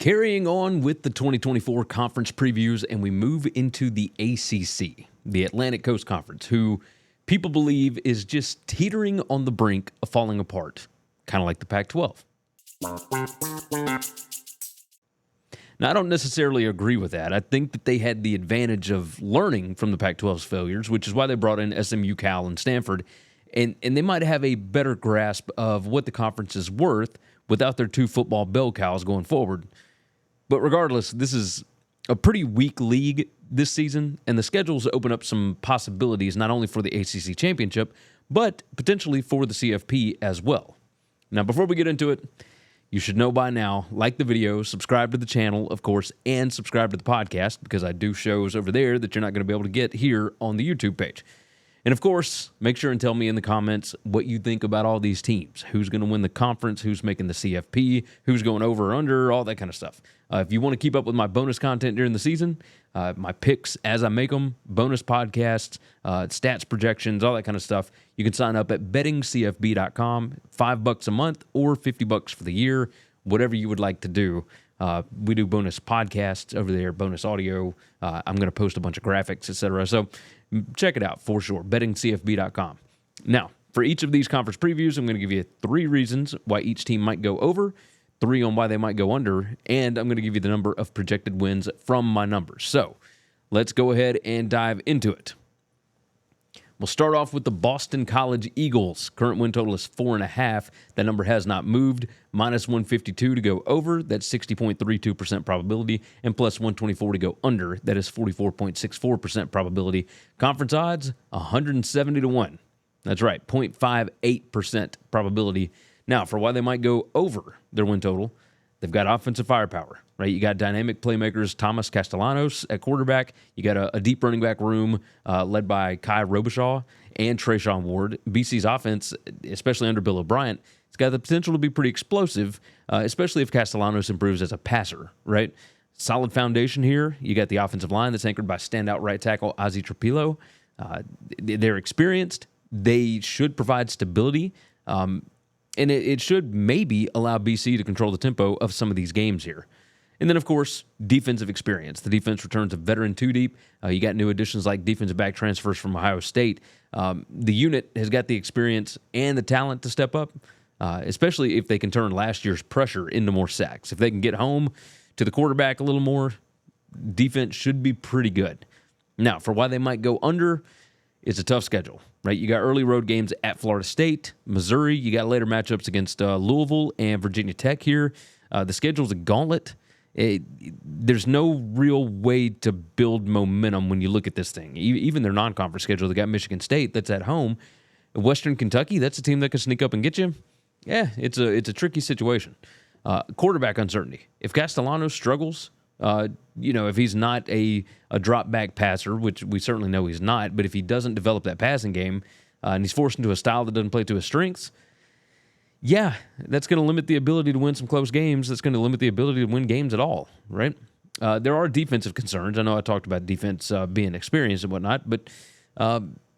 Carrying on with the 2024 conference previews, and we move into the ACC, the Atlantic Coast Conference, who people believe is just teetering on the brink of falling apart, kind of like the Pac-12. Now, I don't necessarily agree with that. I think that they had the advantage of learning from the Pac-12's failures, which is why they brought in SMU, Cal, and Stanford, and they might have a better grasp of what the conference is worth without their two football bell cows going forward. But regardless, this is a pretty weak league this season, and the schedules open up some possibilities not only for the ACC championship, but potentially for the CFP as well. Now, before we get into it, you should know by now, like the video, subscribe to the channel, of course, and subscribe to the podcast, because I do shows over there that you're not going to be able to get here on the YouTube page. And of course, make sure and tell me in the comments what you think about all these teams. Who's going to win the conference, who's making the CFP, who's going over or under, all that kind of stuff. If you want to keep up with my bonus content during the season, my picks as I make them, bonus podcasts, stats projections, all that kind of stuff, you can sign up at bettingcfb.com, $5 a month or $50 for the year, whatever you would like to do. We do bonus podcasts over there, bonus audio. I'm going to post a bunch of graphics, etc. So check it out for sure, bettingcfb.com. Now, for each of these conference previews, I'm going to give you 3 reasons why each team might go over, 3 on why they might go under, and I'm going to give you the number of projected wins from my numbers. So let's go ahead and dive into it. We'll start off with the Boston College Eagles. Current win total is 4.5. That number has not moved. Minus 152 to go over. That's 60.32% probability. And plus 124 to go under. That is 44.64% probability. Conference odds, 170 to 1. That's right, 0.58% probability. Now, for why they might go over their win total, they've got offensive firepower, right? You got dynamic playmakers, Thomas Castellanos at quarterback. You got a deep running back room led by Kai Robichaud and Trayshawn Ward. BC's offense, especially under Bill O'Brien, it's got the potential to be pretty explosive, especially if Castellanos improves as a passer, right? Solid foundation here. You got the offensive line that's anchored by standout right tackle Ozzie Trapilo. They're experienced. They should provide stability. And it should maybe allow BC to control the tempo of some of these games here. And then, of course, defensive experience. The defense returns a veteran two deep. You got new additions like defensive back transfers from Ohio State. The unit has got the experience and the talent to step up, especially if they can turn last year's pressure into more sacks. If they can get home to the quarterback a little more, defense should be pretty good. Now, for why they might go under, it's a tough schedule, right? You got early road games at Florida State, Missouri. You got later matchups against Louisville and Virginia Tech here. The schedule's a gauntlet. There's no real way to build momentum when you look at this thing. Even their non-conference schedule, they got Michigan State that's at home. Western Kentucky, that's a team that can sneak up and get you. Yeah, it's a tricky situation. Quarterback uncertainty. If Castellanos struggles, if he's not a drop-back passer, which we certainly know he's not, but if he doesn't develop that passing game and he's forced into a style that doesn't play to his strengths, yeah, that's going to limit the ability to win some close games. That's going to limit the ability to win games at all, right? There are defensive concerns. I know I talked about defense being experienced and whatnot, but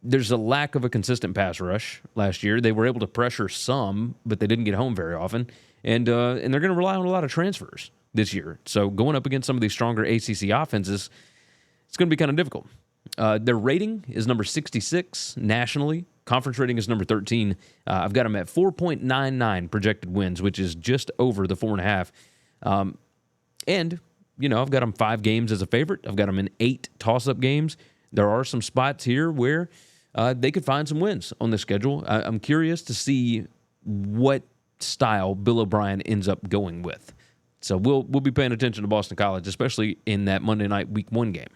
there's a lack of a consistent pass rush last year. They were able to pressure some, but they didn't get home very often, and they're going to rely on a lot of transfers this year. So going up against some of these stronger ACC offenses, it's going to be kind of difficult. Their rating is number 66 nationally. Conference rating is number 13. I've got them at 4.99 projected wins, which is just over the 4.5. And, I've got them 5 games as a favorite. I've got them in 8 toss-up games. There are some spots here where they could find some wins on the schedule. I'm curious to see what style Bill O'Brien ends up going with. So we'll be paying attention to Boston College, especially in that Monday night Week 1 game.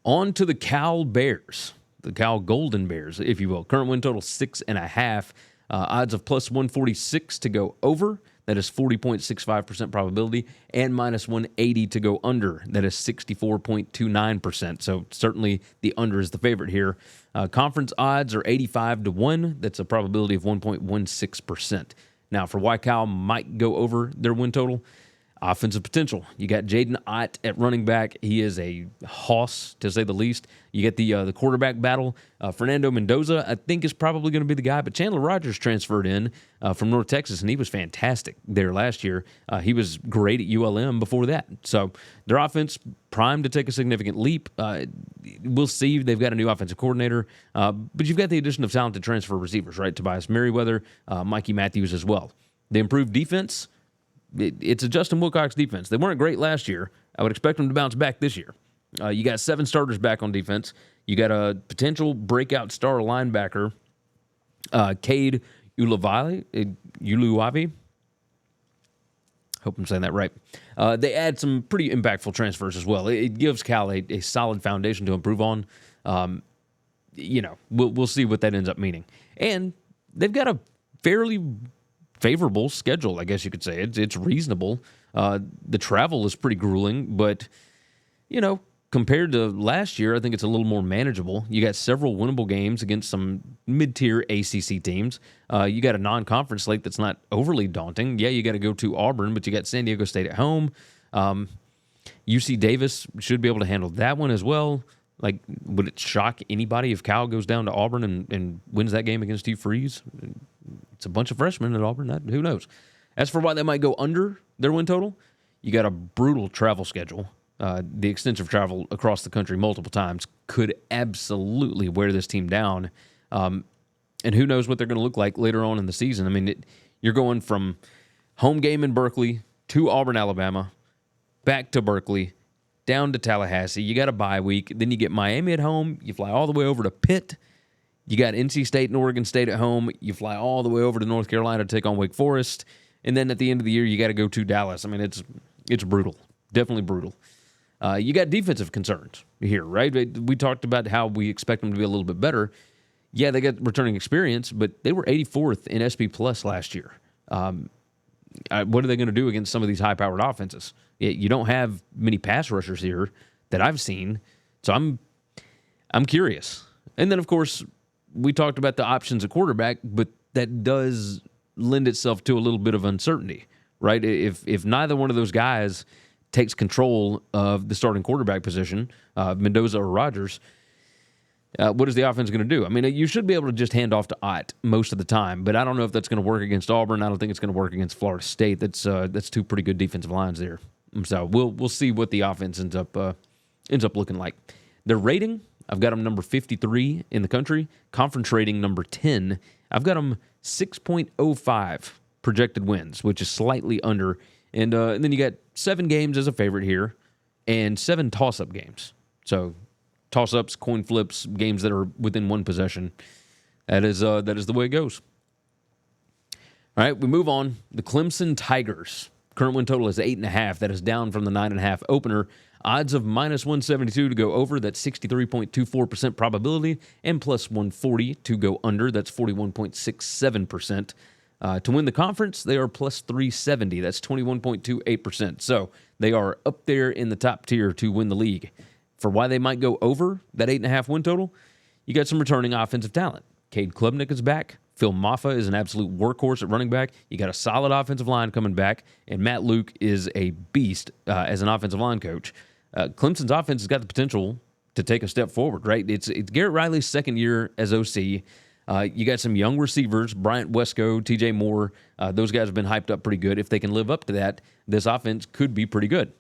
On to the Cal Bears, the Cal Golden Bears, if you will. Current win total 6.5. Odds of plus 146 to go over. That is 40.65% probability. And minus 180 to go under. That is 64.29%. So certainly the under is the favorite here. Conference odds are 85 to 1. That's a probability of 1.16%. Now, for why Cal might go over their win total, Offensive potential. You got Jaden Ott at running back. He is a hoss, to say the least. You get the quarterback battle. Fernando Mendoza, I think, is probably going to be the guy. But Chandler Rogers transferred in from North Texas, and he was fantastic there last year. He was great at ULM before that. So their offense primed to take a significant leap. We'll see. They've got a new offensive coordinator. But you've got the addition of talented transfer receivers, right? Tobias Merriweather, Mikey Matthews as well. The improved defense. It's a Justin Wilcox defense. They weren't great last year. I would expect them to bounce back this year. You got 7 starters back on defense. You got a potential breakout star linebacker, Cade Uluwavi. Hope I'm saying that right. They add some pretty impactful transfers as well. It gives Cal a solid foundation to improve on. We'll see what that ends up meaning. And they've got a fairly favorable schedule, I guess you could say. It's reasonable. The travel is pretty grueling, but, compared to last year, I think it's a little more manageable. You got several winnable games against some mid-tier ACC teams. You got a non-conference slate that's not overly daunting. Yeah, you got to go to Auburn, but you got San Diego State at home. UC Davis should be able to handle that one as well. Like, would it shock anybody if Cal goes down to Auburn and wins that game against Hugh Freeze? It's a bunch of freshmen at Auburn. Who knows? As for why they might go under their win total, you got a brutal travel schedule. The extensive travel across the country multiple times could absolutely wear this team down. And who knows what they're going to look like later on in the season. I mean, you're going from home game in Berkeley to Auburn, Alabama, back to Berkeley, down to Tallahassee. You got a bye week. Then you get Miami at home. You fly all the way over to Pitt. You got NC State and Oregon State at home. You fly all the way over to North Carolina to take on Wake Forest. And then at the end of the year, you got to go to Dallas. I mean, it's brutal. Definitely brutal. You got defensive concerns here, right? We talked about how we expect them to be a little bit better. Yeah, they got returning experience, but they were 84th in SP Plus last year. What are they going to do against some of these high-powered offenses? You don't have many pass rushers here that I've seen, so I'm curious. And then, of course, we talked about the options at quarterback, but that does lend itself to a little bit of uncertainty, right? If neither one of those guys takes control of the starting quarterback position, Mendoza or Rogers, what is the offense going to do? I mean, you should be able to just hand off to Ott most of the time, but I don't know if that's going to work against Auburn. I don't think it's going to work against Florida State. That's 2 pretty good defensive lines there. So we'll see what the offense ends up looking like. Their rating, I've got them number 53 in the country. Conference rating number 10. I've got them 6.05 projected wins, which is slightly under. And then you got 7 games as a favorite here, and 7 toss-up games. So toss-ups, coin flips, games that are within one possession. That is the way it goes. All right, we move on. The Clemson Tigers. Current win total is 8.5. That is down from the 9.5 opener. Odds of minus 172 to go over. That's 63.24% probability. And plus 140 to go under. That's 41.67%. To win the conference, they are plus 370. That's 21.28%. So they are up there in the top tier to win the league. For why they might go over that 8.5 win total, you got some returning offensive talent. Cade Klubnik is back. Phil Maffa is an absolute workhorse at running back. You got a solid offensive line coming back, and Matt Luke is a beast as an offensive line coach. Clemson's offense has got the potential to take a step forward, right? It's Garrett Riley's second year as OC. You got some young receivers, Bryant Wesco, TJ Moore. Those guys have been hyped up pretty good. If they can live up to that, this offense could be pretty good.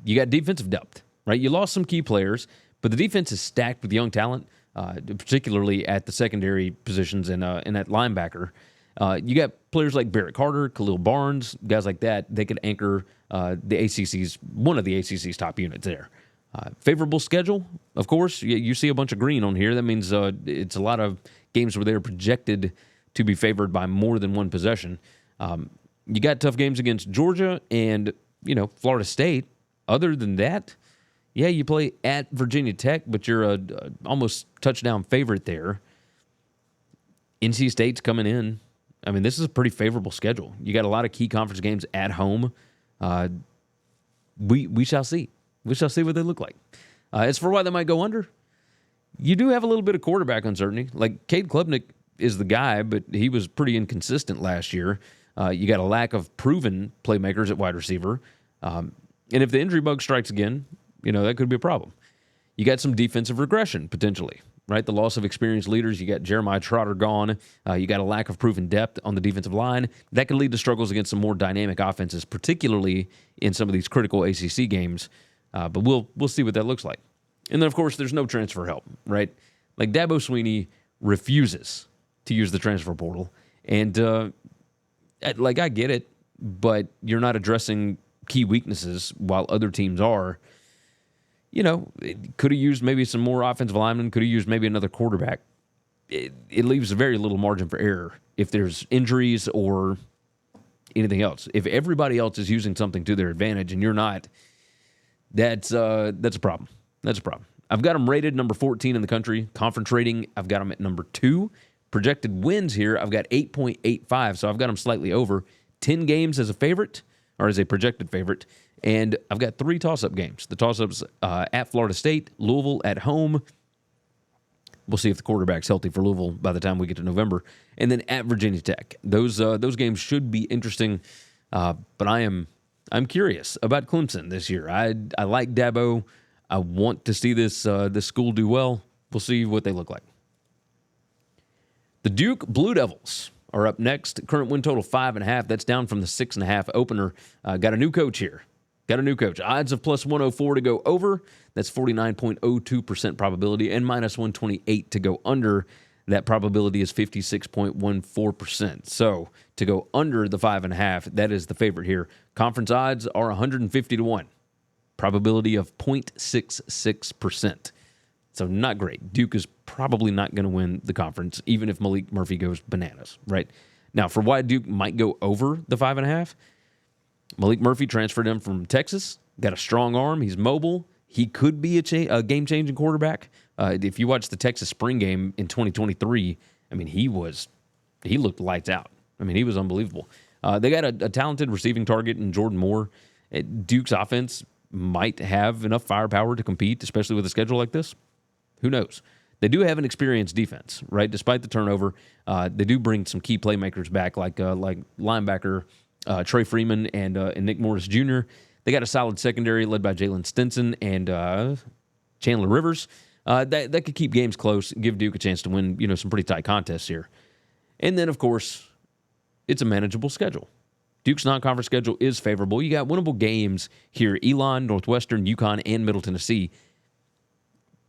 You got defensive depth, right? You lost some key players, but the defense is stacked with young talent, particularly at the secondary positions and at linebacker. You got players like Barrett Carter, Khalil Barnes, guys like that. They could anchor one of the ACC's top units there. Favorable schedule, of course. You see a bunch of green on here. That means it's a lot of games where they're projected to be favored by more than one possession. You got tough games against Georgia and Florida State. Other than that, yeah, you play at Virginia Tech, but you're a almost touchdown favorite there. NC State's coming in. I mean, this is a pretty favorable schedule. You got a lot of key conference games at home. We shall see. We shall see what they look like. As for why they might go under, you do have a little bit of quarterback uncertainty. Like, Cade Klubnik is the guy, but he was pretty inconsistent last year. You got a lack of proven playmakers at wide receiver. And if the injury bug strikes again, that could be a problem. You got some defensive regression, potentially, right? The loss of experienced leaders. You got Jeremiah Trotter gone. You got a lack of proven depth on the defensive line. That could lead to struggles against some more dynamic offenses, particularly in some of these critical ACC games. But we'll see what that looks like. And then, of course, there's no transfer help, right? Like, Dabo Swinney refuses to use the transfer portal. And, I get it, but you're not addressing key weaknesses while other teams are. Could have used maybe some more offensive linemen, could have used maybe another quarterback. It leaves very little margin for error if there's injuries or anything else. If everybody else is using something to their advantage and you're not, that's a problem. That's a problem. I've got them rated number 14 in the country. Conference rating, I've got them at number 2. Projected wins here, I've got 8.85, so I've got them slightly over. 10 games as a favorite, or as a projected favorite. And I've got 3 toss-up games. The toss-ups at Florida State, Louisville at home. We'll see if the quarterback's healthy for Louisville by the time we get to November. And then at Virginia Tech. Those games should be interesting. But I'm curious about Clemson this year. I like Dabo. I want to see this school do well. We'll see what they look like. The Duke Blue Devils are up next. Current win total 5.5. That's down from the 6.5 opener. Got a new coach here. Odds of plus 104 to go over. That's 49.02% probability, and minus 128 to go under. That probability is 56.14%. So to go under the 5.5, that is the favorite here. Conference odds are 150 to 1. Probability of 0.66%. So not great. Duke is probably not going to win the conference, even if Malik Murphy goes bananas, right? Now, for why Duke might go over the 5.5, Malik Murphy transferred him from Texas, got a strong arm, he's mobile, he could be a game-changing quarterback. If you watch the Texas spring game in 2023, I mean, he looked lights out. I mean, he was unbelievable. They got a talented receiving target in Jordan Moore. Duke's offense might have enough firepower to compete, especially with a schedule like this. Who knows? They do have an experienced defense, right? Despite the turnover, they do bring some key playmakers back, like linebacker Trey Freeman and Nick Morris Jr. They got a solid secondary led by Jalen Stinson and Chandler Rivers. That could keep games close, give Duke a chance to win, some pretty tight contests here. And then, of course, it's a manageable schedule. Duke's non-conference schedule is favorable. You got winnable games here: Elon, Northwestern, UConn, and Middle Tennessee.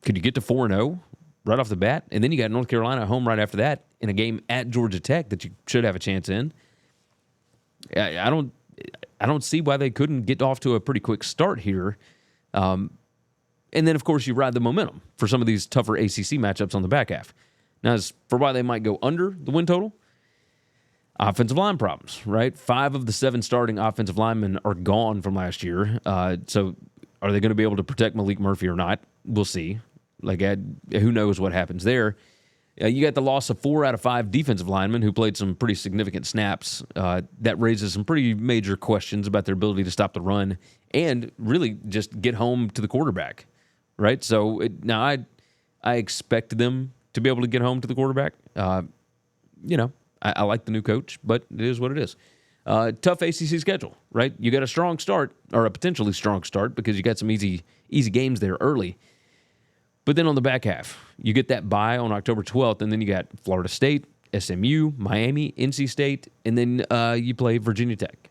Could you get to 4-0 right off the bat? And then you got North Carolina at home right after that in a game at Georgia Tech that you should have a chance in. I don't see why they couldn't get off to a pretty quick start here. And then, of course, you ride the momentum for some of these tougher ACC matchups on the back half. Now, as for why they might go under the win total, offensive line problems, right? 5 of the 7 starting offensive linemen are gone from last year. So are they going to be able to protect Malik Murphy or not? We'll see. Who knows what happens there. You got the loss of 4 out of 5 defensive linemen who played some pretty significant snaps. That raises some pretty major questions about their ability to stop the run and really just get home to the quarterback, right? So now I expect them to be able to get home to the quarterback. I like the new coach, but it is what it is. Tough ACC schedule, right? You got a strong start, or a potentially strong start, because you got some easy games there early. But then on the back half, you get that bye on October 12th, and then you got Florida State, SMU, Miami, NC State, and then you play Virginia Tech.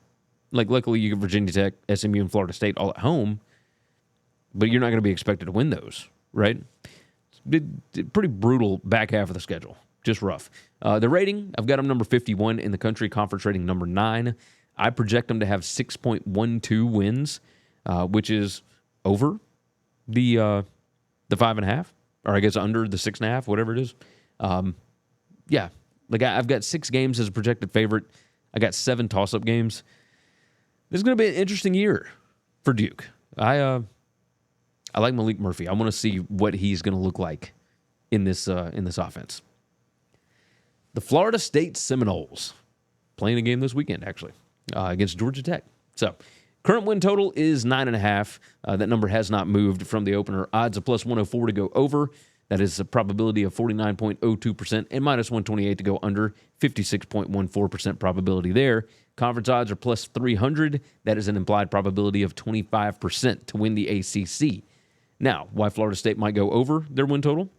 Luckily, you get Virginia Tech, SMU, and Florida State all at home, but you're not going to be expected to win those, right? Pretty brutal back half of the schedule. Just rough. The rating, I've got them number 51 in the country, conference rating number 9. I project them to have 6.12 wins, which is over the 5.5, or I guess under the 6.5, whatever it is. I've got 6 games as a projected favorite. I got 7 toss-up games. This is going to be an interesting year for Duke. I like Malik Murphy. I want to see what he's going to look like in this offense. The Florida State Seminoles playing a game this weekend, actually, against Georgia Tech. So, current win total is 9.5. That number has not moved from the opener. Odds of plus 104 to go over. That is a probability of 49.02%, and minus 128 to go under. 56.14% probability there. Conference odds are plus 300. That is an implied probability of 25% to win the ACC. Now, why Florida State might go over their win total?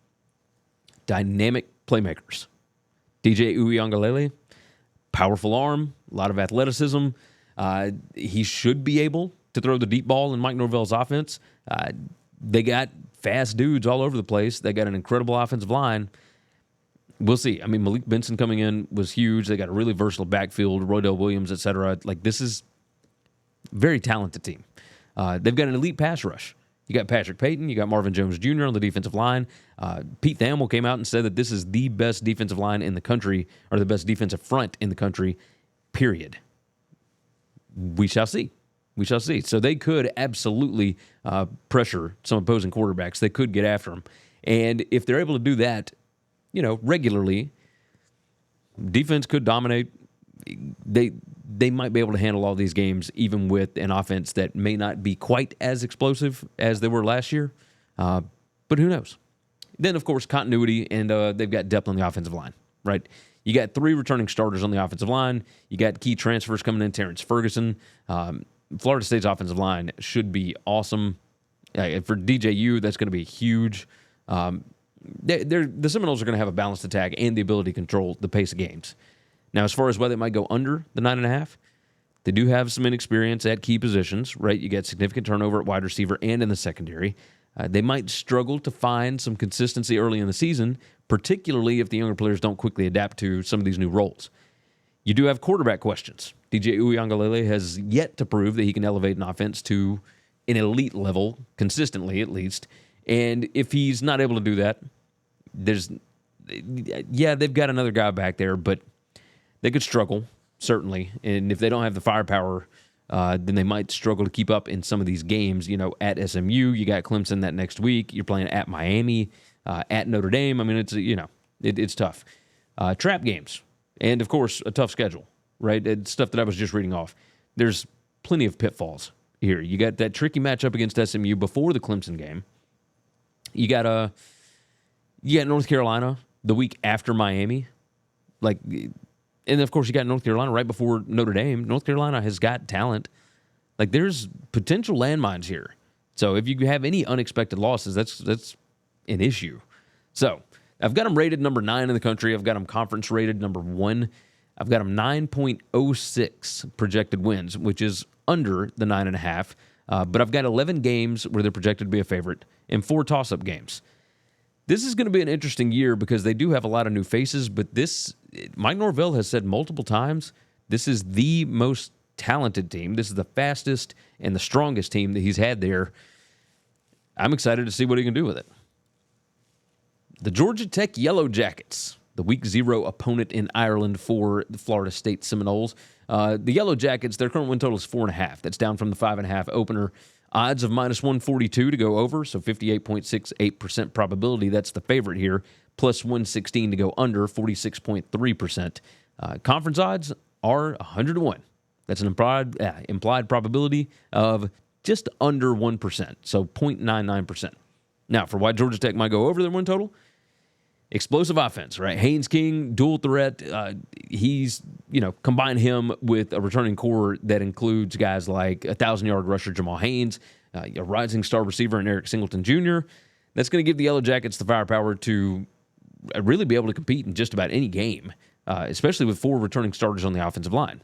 Dynamic playmakers. DJ Uiagalelei, powerful arm, a lot of athleticism. He should be able to throw the deep ball in Mike Norvell's offense. They got fast dudes all over the place. They got an incredible offensive line. We'll see. I mean, Malik Benson coming in was huge. They got a really versatile backfield, Roydell Williams, et cetera. Like, this is a very talented team. They've got an elite pass rush. You got Patrick Payton. You got Marvin Jones Jr. on the defensive line. Pete Thamel came out and said that this is the best defensive line in the country, or the best defensive front in the country, period. We shall see. We shall see. So they could absolutely pressure some opposing quarterbacks. They could get after them. And if they're able to do that, regularly, defense could dominate. They might be able to handle all these games, even with an offense that may not be quite as explosive as they were last year. But who knows? Then, of course, continuity, and they've got depth on the offensive line, right? You got 3 returning starters on the offensive line. You got key transfers coming in, Terrence Ferguson. Florida State's offensive line should be awesome. For DJU, that's going to be huge. The Seminoles are going to have a balanced attack and the ability to control the pace of games. Now, as far as whether it might go under the 9.5, they do have some inexperience at key positions, right? You get significant turnover at wide receiver and in the secondary. They might struggle to find some consistency early in the season, particularly if the younger players don't quickly adapt to some of these new roles. You do have quarterback questions. DJ Uiagalelei has yet to prove that he can elevate an offense to an elite level, consistently at least. And if he's not able to do that, they've got another guy back there, but they could struggle, certainly. And if they don't have the firepower, then they might struggle to keep up in some of these games. At SMU, you got Clemson that next week. You're playing at Miami, at Notre Dame. I mean, it's tough. Trap games, and, of course, a tough schedule, right? It's stuff that I was just reading off. There's plenty of pitfalls here. You got that tricky matchup against SMU before the Clemson game. You got North Carolina the week after Miami. And, of course, you got North Carolina right before Notre Dame. North Carolina has got talent. There's potential landmines here. So if you have any unexpected losses, that's an issue. So I've got them rated number 9 in the country. I've got them conference rated number 1. I've got them 9.06 projected wins, which is under the 9.5. But I've got 11 games where they're projected to be a favorite and 4 toss-up games. This is going to be an interesting year because they do have a lot of new faces, but Mike Norvell has said multiple times, this is the most talented team. This is the fastest and the strongest team that he's had there. I'm excited to see what he can do with it. The Georgia Tech Yellow Jackets, the Week 0 opponent in Ireland for the Florida State Seminoles. The Yellow Jackets, their current win total is 4.5. That's down from the 5.5 opener. Odds of minus 142 to go over, so 58.68% probability. That's the favorite here. Plus 116 to go under, 46.3%. Conference odds are 100 to 1. That's an implied probability of just under 1%, so 0.99%. Now, for why Georgia Tech might go over their win total, explosive offense, right? Haynes King, dual threat. He's, combine him with a returning core that includes guys like 1,000-yard rusher Jamal Haynes, a rising star receiver in Eric Singleton Jr. That's going to give the Yellow Jackets the firepower to really be able to compete in just about any game, especially with 4 returning starters on the offensive line.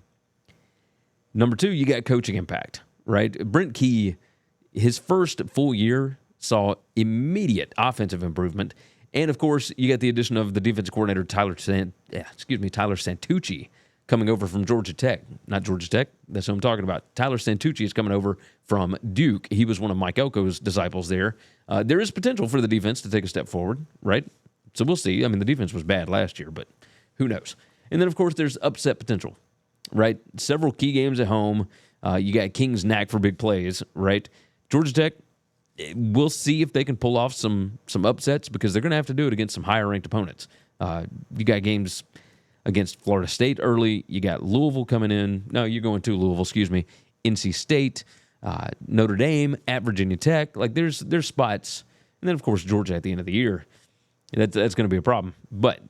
Number 2, you got coaching impact, right? Brent Key, his first full year saw immediate offensive improvement. And, of course, you got the addition of the defensive coordinator, Tyler Santucci, coming over from Georgia Tech. Not Georgia Tech. That's what I'm talking about. Tyler Santucci is coming over from Duke. He was one of Mike Elko's disciples there. There is potential for the defense to take a step forward, right? So we'll see. I mean, the defense was bad last year, but who knows? And then, of course, there's upset potential, right? Several key games at home. You got King's knack for big plays, right? Georgia Tech, we'll see if they can pull off some upsets because they're going to have to do it against some higher-ranked opponents. You got games against Florida State early. You got Louisville coming in. No, you're going to Louisville, NC State, Notre Dame, at Virginia Tech. There's spots. And then, of course, Georgia at the end of the year. That's going to be a problem. But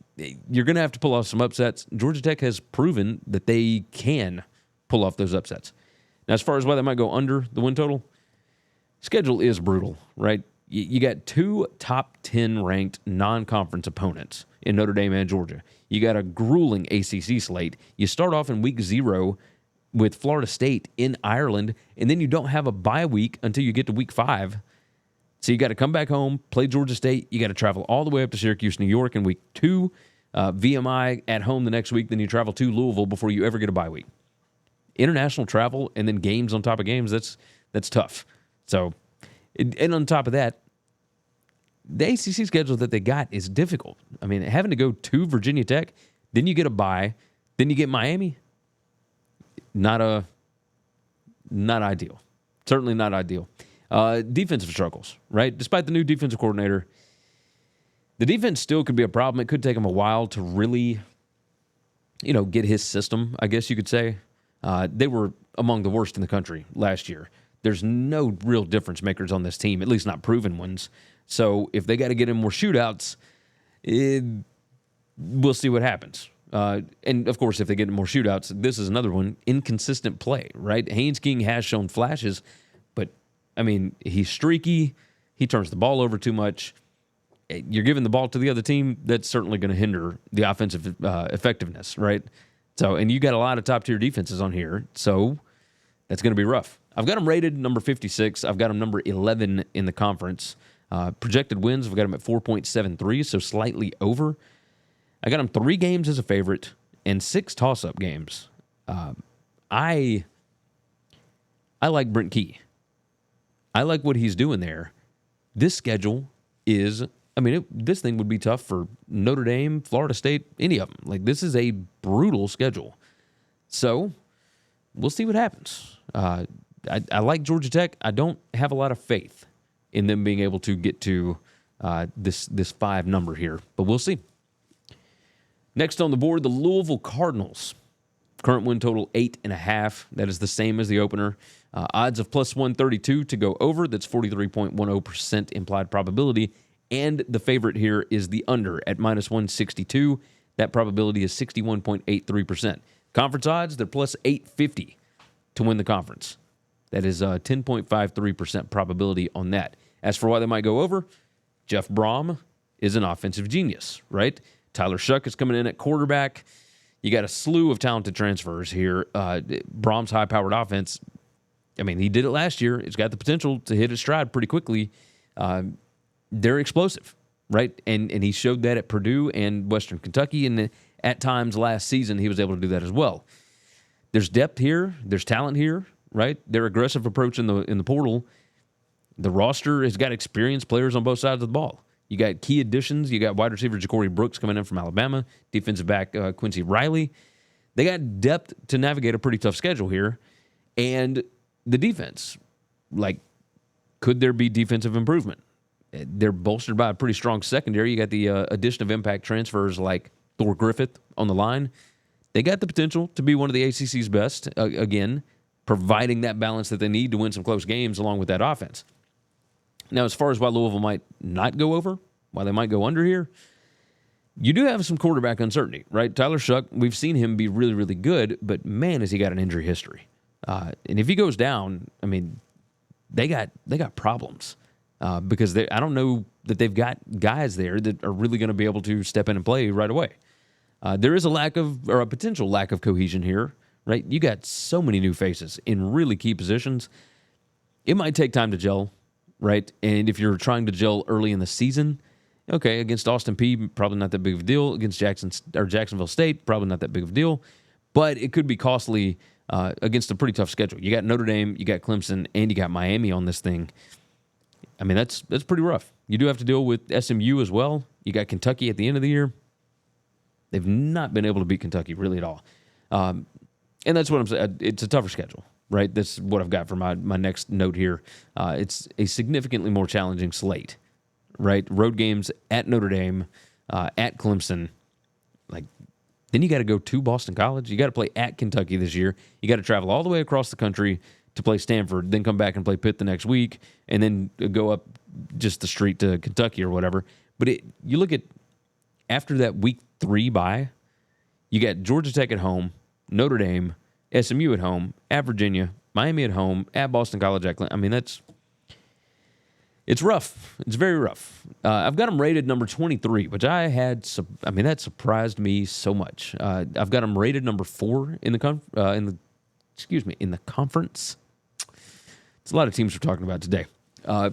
you're going to have to pull off some upsets. Georgia Tech has proven that they can pull off those upsets. Now, as far as why they might go under the win total, schedule is brutal, right? You got 2 top 10 ranked non-conference opponents in Notre Dame and Georgia. You got a grueling ACC slate. You start off in week 0 with Florida State in Ireland, and then you don't have a bye week until you get to week 5. So you got to come back home, play Georgia State. You got to travel all the way up to Syracuse, New York in week 2. VMI at home the next week. Then you travel to Louisville before you ever get a bye week. International travel and then games on top of games, that's tough. So, and on top of that, the ACC schedule that they got is difficult. I mean, having to go to Virginia Tech, then you get a bye, then you get Miami. Not ideal. Certainly not ideal. Defensive struggles, right? Despite the new defensive coordinator, the defense still could be a problem. It could take him a while to really, get his system, I guess you could say. They were among the worst in the country last year. There's no real difference makers on this team, at least not proven ones. So if they got to get in more shootouts, we'll see what happens. And, of course, if they get in more shootouts, this is another one, inconsistent play, right? Haynes King has shown flashes, but, I mean, he's streaky. He turns the ball over too much. You're giving the ball to the other team, that's certainly going to hinder the offensive effectiveness, right? So, and you got a lot of top-tier defenses on here, so that's going to be rough. I've got them rated number 56. I've got them number 11 in the conference. Projected wins, I've got them at 4.73, so slightly over. I got them 3 games as a favorite and 6 toss-up games. I like Brent Key. I like what he's doing there. This schedule is, this thing would be tough for Notre Dame, Florida State, any of them. Like, this is a brutal schedule. So, we'll see what happens. I like Georgia Tech. I don't have a lot of faith in them being able to get to this 5 number here, but we'll see. Next on the board, the Louisville Cardinals. Current win total 8.5. That is the same as the opener. Odds of plus 132 to go over. That's 43.10% implied probability. And the favorite here is the under at minus 162. That probability is 61.83%. Conference odds, they're plus 850 to win the conference. That is 10.53% probability on that. As for why they might go over, Jeff Brom is an offensive genius, right? Tyler Shuck is coming in at quarterback. You got a slew of talented transfers here. Brom's high-powered offense, he did it last year. It's got the potential to hit its stride pretty quickly. They're explosive, right? And he showed that at Purdue and Western Kentucky, and at times last season he was able to do that as well. There's depth here. There's talent here, right? Their aggressive approach in the portal. The roster has got experienced players on both sides of the ball. You got key additions. You got wide receiver Ja'Cory Brooks coming in from Alabama, defensive back Quincy Riley. They got depth to navigate a pretty tough schedule here. And the defense, could there be defensive improvement? They're bolstered by a pretty strong secondary. You got the addition of impact transfers like Thor Griffith on the line. They got the potential to be one of the ACC's best, again, providing that balance that they need to win some close games along with that offense. Now, as far as why Louisville might not go over, why they might go under here, you do have some quarterback uncertainty, right? Tyler Shuck, we've seen him be really, really good, but man, has he got an injury history. And if he goes down, they got problems because I don't know that they've got guys there that are really going to be able to step in and play right away. There is a potential lack of cohesion here, right? You got so many new faces in really key positions. It might take time to gel, right? And if you're trying to gel early in the season, okay, against Austin Peay, probably not that big of a deal. Against Jacksonville State, probably not that big of a deal. But it could be costly against a pretty tough schedule. You got Notre Dame, you got Clemson, and you got Miami on this thing. That's pretty rough. You do have to deal with SMU as well. You got Kentucky at the end of the year. They've not been able to beat Kentucky really at all. And that's what I'm saying. It's a tougher schedule, right? That's what I've got for my next note here. It's a significantly more challenging slate, right? Road games at Notre Dame, at Clemson. Then you got to go to Boston College. You got to play at Kentucky this year. You got to travel all the way across the country to play Stanford, then come back and play Pitt the next week, and then go up just the street to Kentucky or whatever. But you look at after that week 3 bye, you got Georgia Tech at home, Notre Dame, SMU at home, at Virginia, Miami at home, at Boston College, at Clemson. I mean, it's rough. It's very rough. I've got them rated number 23, which that surprised me so much. I've got them rated number 4 in the conference. It's a lot of teams we're talking about today.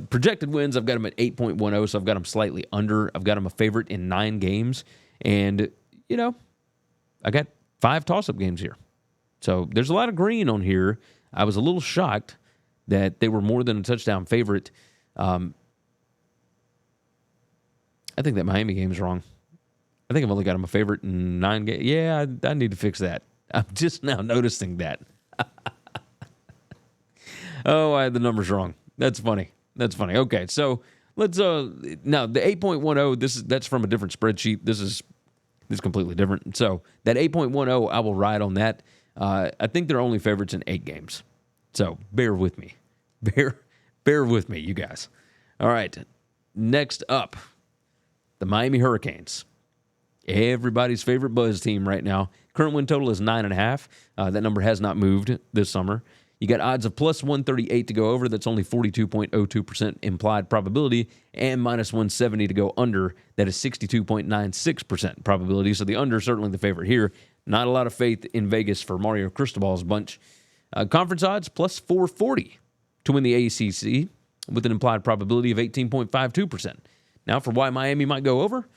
Projected wins, I've got them at 8.10, so I've got them slightly under. I've got them a favorite in 9 games. And, I got 5 toss-up games here. So there's a lot of green on here. I was a little shocked that they were more than a touchdown favorite. I think that Miami game is wrong. I think I've only got them a favorite in 9 games. Yeah, I need to fix that. I'm just now noticing that. Oh, I had the numbers wrong. That's funny. Okay, so let's now the 8.10. That's from a different spreadsheet. This is completely different. So that 8.10, I will ride on that. I think they're only favorites in 8 games. So bear with me. Bear with me, you guys. All right. Next up, the Miami Hurricanes. Everybody's favorite buzz team right now. Current win total is 9.5. That number has not moved this summer. You got odds of plus 138 to go over. That's only 42.02% implied probability, and minus 170 to go under. That is 62.96% probability. So the under is certainly the favorite here. Not a lot of faith in Vegas for Mario Cristobal's bunch. Conference odds plus 440 to win the ACC with an implied probability of 18.52%. Now, for why Miami might go over,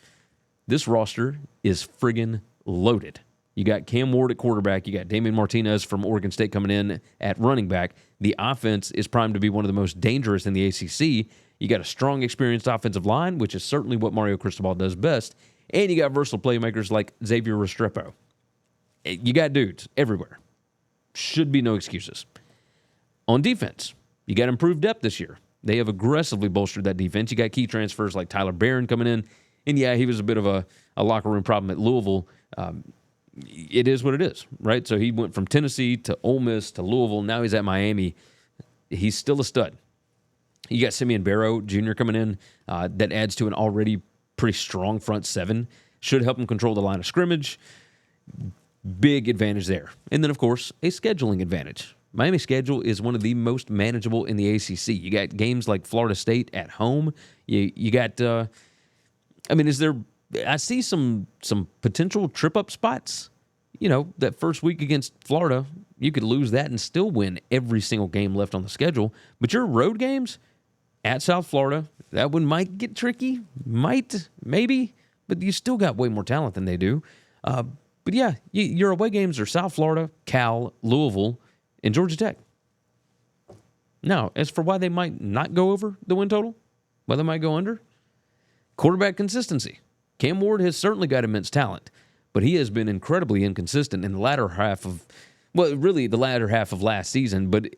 this roster is friggin' loaded. You got Cam Ward at quarterback. You got Damian Martinez from Oregon State coming in at running back. The offense is primed to be one of the most dangerous in the ACC. You got a strong, experienced offensive line, which is certainly what Mario Cristobal does best. And you got versatile playmakers like Xavier Restrepo. You got dudes everywhere. Should be no excuses. On defense, you got improved depth this year. They have aggressively bolstered that defense. You got key transfers like Tyler Barron coming in. And yeah, he was a bit of a locker room problem at Louisville. It is what it is, right? So he went from Tennessee to Ole Miss to Louisville. Now he's at Miami. He's still a stud. You got Simeon Barrow Jr. coming in. That adds to an already pretty strong front seven. Should help him control the line of scrimmage. Big advantage there. And then, of course, a scheduling advantage. Miami's schedule is one of the most manageable in the ACC. You got games like Florida State at home. You got, I see some potential trip-up spots. That first week against Florida, you could lose that and still win every single game left on the schedule. But your road games at South Florida, that one might get tricky. Maybe. But you still got way more talent than they do. But yeah, your away games are South Florida, Cal, Louisville, and Georgia Tech. Now, as for why they might not go over the win total, why they might go under, quarterback consistency. Cam Ward has certainly got immense talent, but he has been incredibly inconsistent in the latter half of last season, but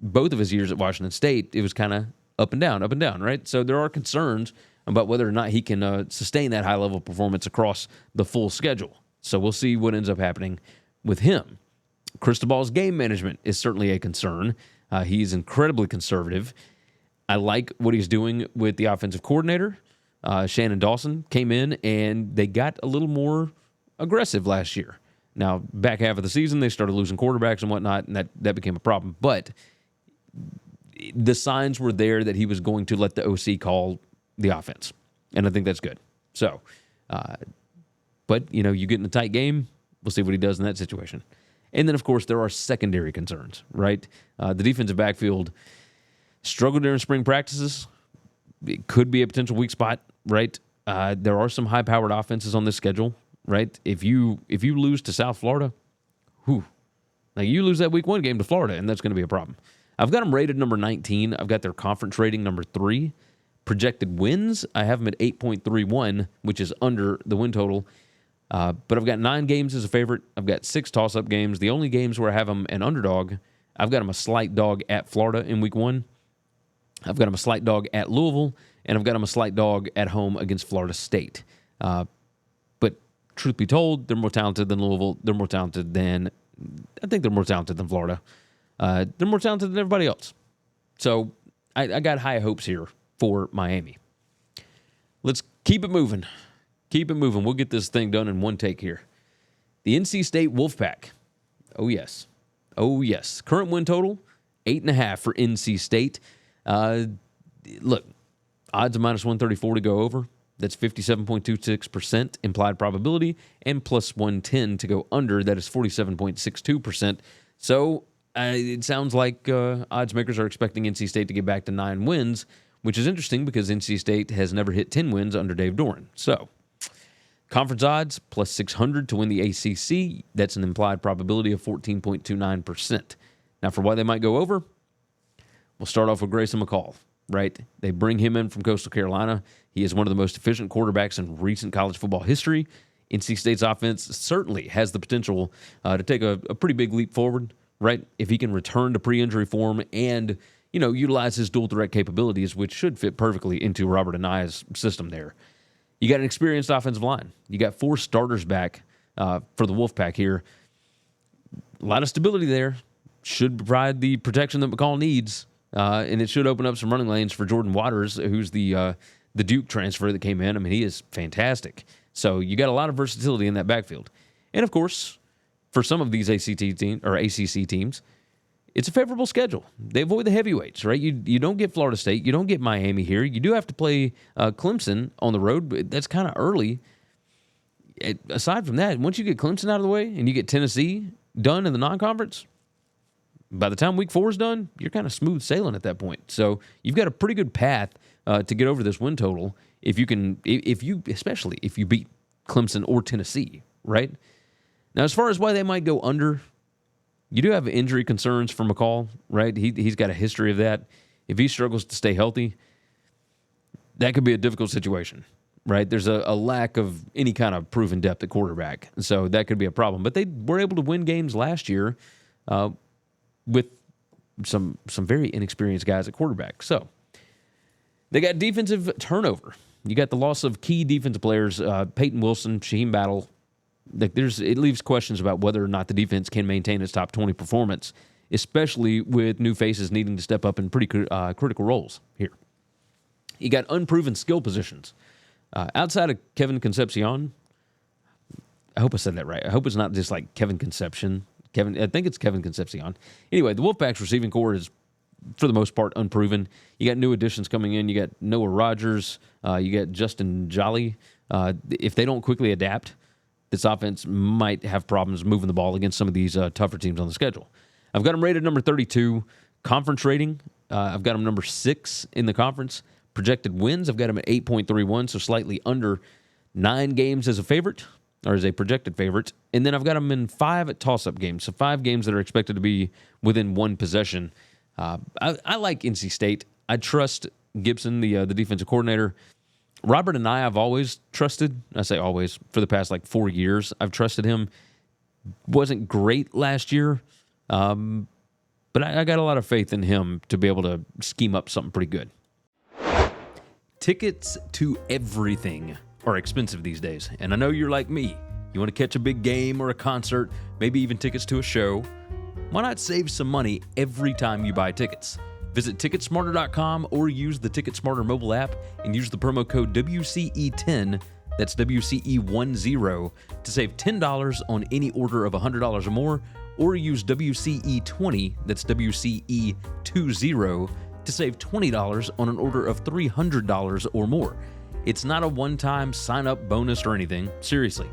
both of his years at Washington State, it was kind of up and down, right? So there are concerns about whether or not he can sustain that high-level performance across the full schedule. So we'll see what ends up happening with him. Cristobal's game management is certainly a concern. He's incredibly conservative. I like what he's doing with the offensive coordinator. Shannon Dawson came in, and they got a little more aggressive last year. Now, back half of the season, they started losing quarterbacks and whatnot, and that became a problem. But the signs were there that he was going to let the OC call the offense, and I think that's good. So, but, you get in a tight game, we'll see what he does in that situation. And then, of course, there are secondary concerns, right? The defensive backfield struggled during spring practices. It could be a potential weak spot, right? There are some high-powered offenses on this schedule, right? If you lose to South Florida, now you lose that week 1 game to Florida, and that's going to be a problem. I've got them rated number 19. I've got their conference rating number 3. Projected wins, I have them at 8.31, which is under the win total. But I've got 9 games as a favorite. I've got 6 toss-up games. The only games where I have them an underdog, I've got them a slight dog at Florida in week 1. I've got them a slight dog at Louisville, and I've got them a slight dog at home against Florida State. But truth be told, they're more talented than Louisville. I think they're more talented than Florida. They're more talented than everybody else. So I got high hopes here for Miami. Let's keep it moving. We'll get this thing done in one take here. The NC State Wolfpack. Oh, yes. Oh, yes. Current win total, 8.5 for NC State. Look, odds of minus 134 to go over. That's 57.26% implied probability, and plus 110 to go under. That is 47.62%. So it sounds like odds makers are expecting NC State to get back to 9 wins, which is interesting because NC State has never hit 10 wins under Dave Doran. So conference odds, plus 600 to win the ACC. That's an implied probability of 14.29%. Now, for why they might go over, we'll start off with Grayson McCall, right? They bring him in from Coastal Carolina. He is one of the most efficient quarterbacks in recent college football history. NC State's offense certainly has the potential to take a pretty big leap forward, right? If he can return to pre-injury form and, utilize his dual threat capabilities, which should fit perfectly into Robert Anaya's system there. You got an experienced offensive line. You got 4 starters back for the Wolfpack here. A lot of stability there. Should provide the protection that McCall needs, and it should open up some running lanes for Jordan Waters, who's the Duke transfer that came in. I mean, he is fantastic. So you got a lot of versatility in that backfield. And, of course, for some of these ACC teams, it's a favorable schedule. They avoid the heavyweights, right? You don't get Florida State. You don't get Miami here. You do have to play Clemson on the road, but that's kind of early. Aside from that, once you get Clemson out of the way and you get Tennessee done in the non-conference, by the time week 4 is done, you're kind of smooth sailing at that point. So you've got a pretty good path to get over this win total especially if you beat Clemson or Tennessee, right? Now, as far as why they might go under, you do have injury concerns for McCall, right? He's got a history of that. If he struggles to stay healthy, that could be a difficult situation, right? There's a lack of any kind of proven depth at quarterback, so that could be a problem. But they were able to win games last year with some very inexperienced guys at quarterback. So they got defensive turnover. You got the loss of key defensive players, Peyton Wilson, Shaheem Battle. It leaves questions about whether or not the defense can maintain its top 20 performance, especially with new faces needing to step up in pretty critical roles here. You got unproven skill positions. Outside of Kevin Concepcion, I hope I said that right. I hope it's not just like Kevin Conception. I think it's Kevin Concepcion. Anyway, the Wolfpack's receiving core is, for the most part, unproven. You got new additions coming in. You got Noah Rogers. You got Justin Jolly. If they don't quickly adapt, this offense might have problems moving the ball against some of these tougher teams on the schedule. I've got them rated number 32. Conference rating, I've got them number 6 in the conference. Projected wins, I've got them at 8.31, so slightly under. 9 games as a favorite, or as a projected favorite. And then I've got them in 5 at toss-up games, so 5 games that are expected to be within 1 possession. I like NC State. I trust Gibson, the defensive coordinator. Robert Anaya, I've always trusted. I say always. For the past 4 years, I've trusted him. Wasn't great last year, but I got a lot of faith in him to be able to scheme up something pretty good. Tickets to everything are expensive these days, and I know you're like me. You want to catch a big game or a concert, maybe even tickets to a show. Why not save some money every time you buy tickets? Visit Ticketsmarter.com or use the TicketSmarter mobile app and use the promo code WCE10, that's WCE10, to save $10 on any order of $100 or more, or use WCE20, that's WCE20, to save $20 on an order of $300 or more. It's not a one-time sign-up bonus or anything. Seriously,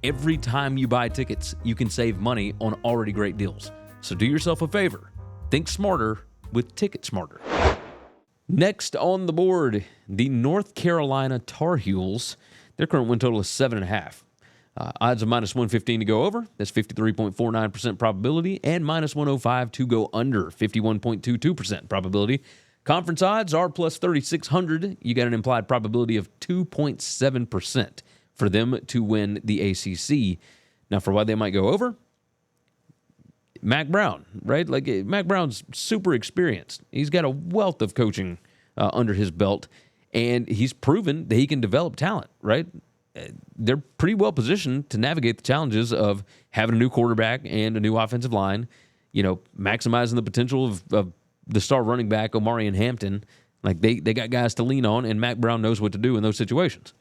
every time you buy tickets, you can save money on already great deals. So do yourself a favor. Think smarter with TicketSmarter. Next on the board, the North Carolina Tar Heels. Their current win total is 7.5. Odds of minus 115 to go over. That's 53.49% probability. And minus 105 to go under. 51.22% probability. Conference odds are plus 3,600. You got an implied probability of 2.7% for them to win the ACC. Now, for why they might go over, Mac Brown, right? Mac Brown's super experienced. He's got a wealth of coaching under his belt, and he's proven that he can develop talent, right? They're pretty well positioned to navigate the challenges of having a new quarterback and a new offensive line, maximizing the potential of the star running back, Omarion Hampton. They got guys to lean on, and Mac Brown knows what to do in those situations.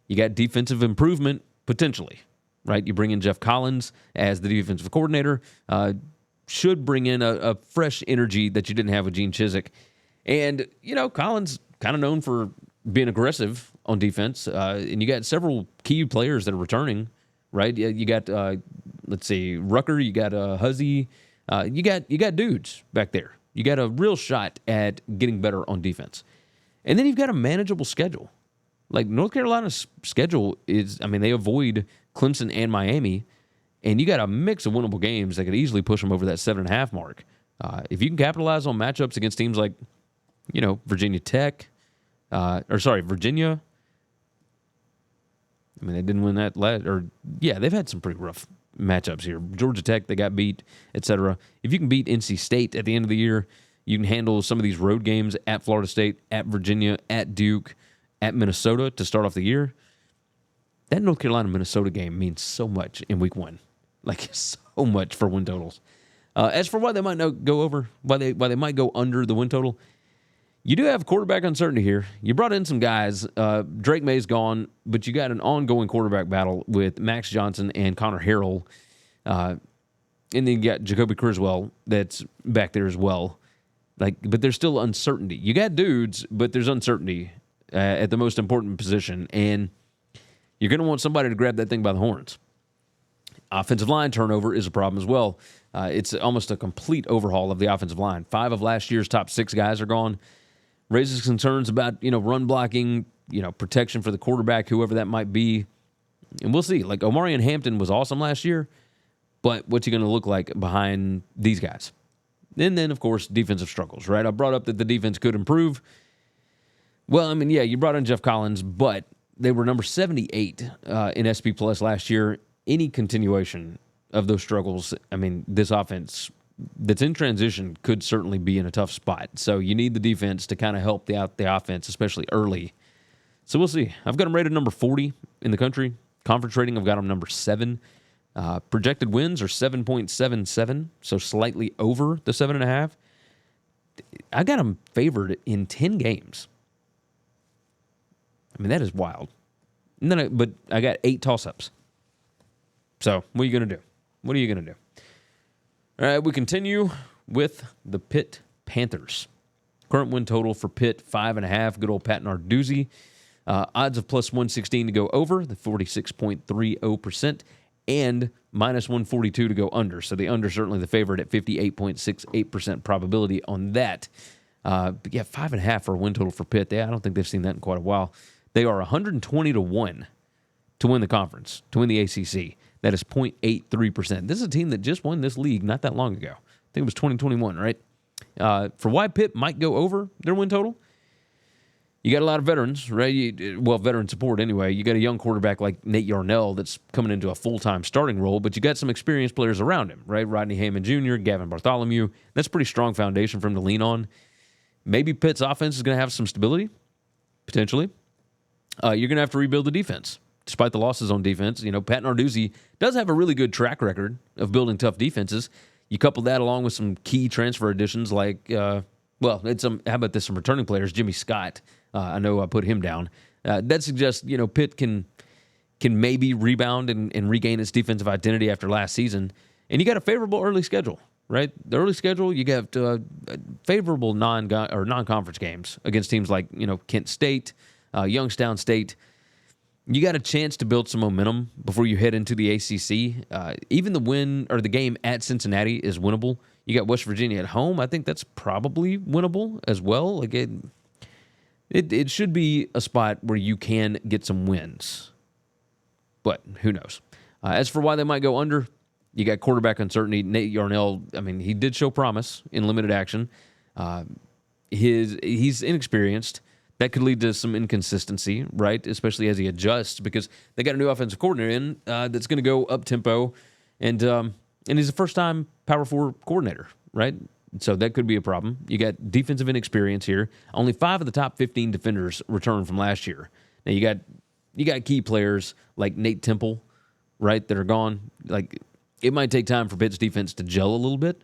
You got defensive improvement potentially, right? You bring in Jeff Collins as the defensive coordinator. should bring in a fresh energy that you didn't have with Gene Chizik. And, Collins kind of known for being aggressive on defense. And you got several key players that are returning, right? You got, let's see, Rucker, you got Huzzy. You got dudes back there. You got a real shot at getting better on defense. And then you've got a manageable schedule. Like North Carolina's schedule is, they avoid Clemson and Miami. And you got a mix of winnable games that could easily push them over that 7.5 mark. If you can capitalize on matchups against teams like, Virginia Tech, Virginia. They didn't win that they've had some pretty rough matchups here. Georgia Tech, they got beat, etc. If you can beat NC State at the end of the year, you can handle some of these road games at Florida State, at Virginia, at Duke, at Minnesota to start off the year. That North Carolina-Minnesota game means so much in week 1. Like, so much for win totals. As for why they might not go over, why they might go under the win total, you do have quarterback uncertainty here. You brought in some guys. Drake May's gone, but you got an ongoing quarterback battle with Max Johnson and Connor Harrell. And then you got Jacoby Criswell that's back there as well. But there's still uncertainty. You got dudes, but there's uncertainty at the most important position. And you're going to want somebody to grab that thing by the horns. Offensive line turnover is a problem as well. It's almost a complete overhaul of the offensive line. 5 of last year's top 6 guys are gone. Raises concerns about, run blocking, protection for the quarterback, whoever that might be. And we'll see. Like, Omarion Hampton was awesome last year, but what's he going to look like behind these guys? And then, of course, defensive struggles, right? I brought up that the defense could improve. Well, you brought in Jeff Collins, but they were number 78 in SP Plus last year. Any continuation of those struggles, this offense that's in transition could certainly be in a tough spot. So you need the defense to kind of help out the offense, especially early. So we'll see. I've got them rated number 40 in the country. Conference rating, I've got them number 7. Projected wins are 7.77, so slightly over the 7.5. I got them favored in 10 games. That is wild. And then but I got 8 toss-ups. So, what are you going to do? What are you going to do? All right, we continue with the Pitt Panthers. Current win total for Pitt, 5.5. Good old Pat Narduzzi. Odds of plus 116 to go over, the 46.30%, and minus 142 to go under. So the under certainly the favorite at 58.68% probability on that. But 5.5 for a win total for Pitt. I don't think they've seen that in quite a while. They are 120 to 1 to win the conference, to win the ACC. That is 0.83%. This is a team that just won this league not that long ago. I think it was 2021, right? For why Pitt might go over their win total, you got a lot of veterans, right? Veteran support anyway. You got a young quarterback like Nate Yarnell that's coming into a full-time starting role, but you got some experienced players around him, right? Rodney Hammond Jr., Gavin Bartholomew. That's a pretty strong foundation for him to lean on. Maybe Pitt's offense is going to have some stability, potentially. You're going to have to rebuild the defense. Despite the losses on defense, Pat Narduzzi does have a really good track record of building tough defenses. You couple that along with some key transfer additions like, how about this, some returning players, Jimmy Scott. I know I put him down. That suggests, Pitt can maybe rebound and regain its defensive identity after last season. And you got a favorable early schedule, right? The early schedule, you got favorable non-conference games against teams like, Kent State, Youngstown State. You got a chance to build some momentum before you head into the ACC. Even the win or the game at Cincinnati is winnable. You got West Virginia at home. I think that's probably winnable as well. Like it should be a spot where you can get some wins, but who knows? As for why they might go under, you got quarterback uncertainty. Nate Yarnell, he did show promise in limited action. He's inexperienced. That could lead to some inconsistency, right? Especially as he adjusts, because they got a new offensive coordinator in that's going to go up tempo, and he's a first-time Power 4 coordinator, right? So that could be a problem. You got defensive inexperience here. Only 5 of the top 15 defenders returned from last year. Now you got key players like Nate Temple, right, that are gone. Like it might take time for Pitt's defense to gel a little bit,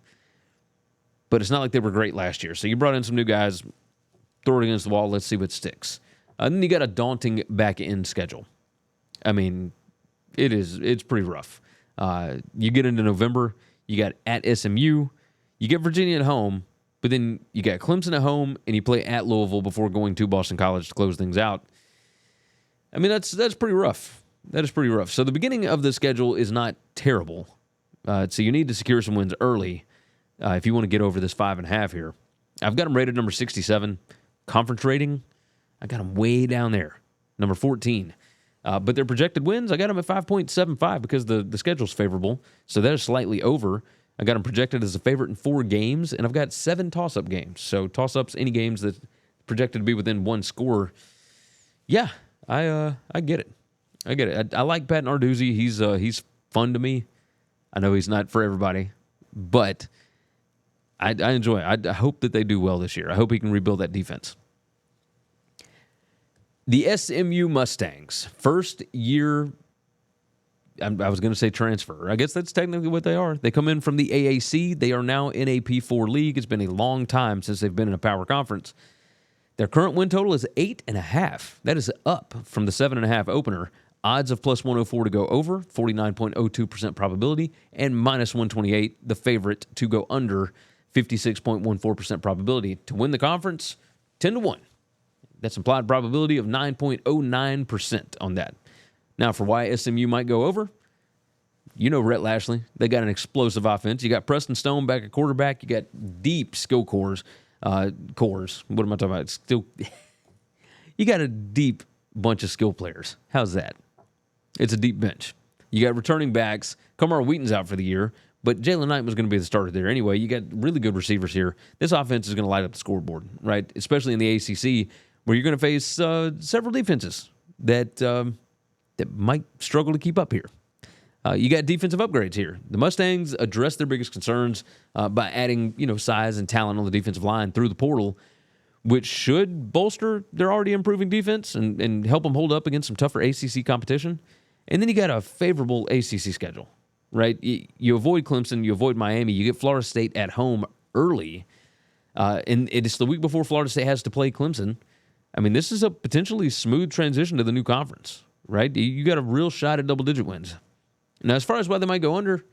but it's not like they were great last year. So you brought in some new guys. Throw it against the wall. Let's see what sticks. And then you got a daunting back-end schedule. It's pretty rough. You get into November, you got at SMU, You get Virginia at home, but then you got Clemson at home, and you play at Louisville before going to Boston College to close things out. I mean, that's pretty rough. That is pretty rough. So the beginning of the schedule is not terrible. So you need to secure some wins early if you want to get over this 5.5 here. I've got them rated number 67. Conference rating, I got them way down there, number 14. But their projected wins, I got them at 5.75 because the schedule's favorable. So that is slightly over. I got them projected as a favorite in 4 games, and I've got 7 toss-up games. So toss-ups, any games that projected to be within 1 score. Yeah, I get it. I get it. I like Pat Narduzzi. He's fun to me. I know he's not for everybody, but I enjoy it. I hope that they do well this year. I hope he can rebuild that defense. The SMU Mustangs, first year, I was going to say transfer. I guess that's technically what they are. They come in from the AAC. They are now in a P4 league. It's been a long time since they've been in a power conference. Their current win total is 8.5. That is up from the 7.5 opener. Odds of plus 104 to go over, 49.02% probability, and minus 128, the favorite to go under, 56.14% probability. To win the conference, 10-1. That's implied probability of 9.09% on that. Now, for why SMU might go over, you know Rhett Lashley. They got an explosive offense. You got Preston Stone back at quarterback. You got deep skill cores. What am I talking about? Still, you got a deep bunch of skill players. How's that? It's a deep bench. You got returning backs. Kamar Wheaton's out for the year, but Jalen Knight was going to be the starter there anyway. You got really good receivers here. This offense is going to light up the scoreboard, right? Especially in the ACC, where you're going to face several defenses that might struggle to keep up here. You got defensive upgrades here. The Mustangs address their biggest concerns by adding, size and talent on the defensive line through the portal, which should bolster their already improving defense and help them hold up against some tougher ACC competition. And then you got a favorable ACC schedule, right? You avoid Clemson, you avoid Miami, you get Florida State at home early, and it's the week before Florida State has to play Clemson. I mean, this is a potentially smooth transition to the new conference, right? You got a real shot at double-digit wins. Now, as far as why they might go under,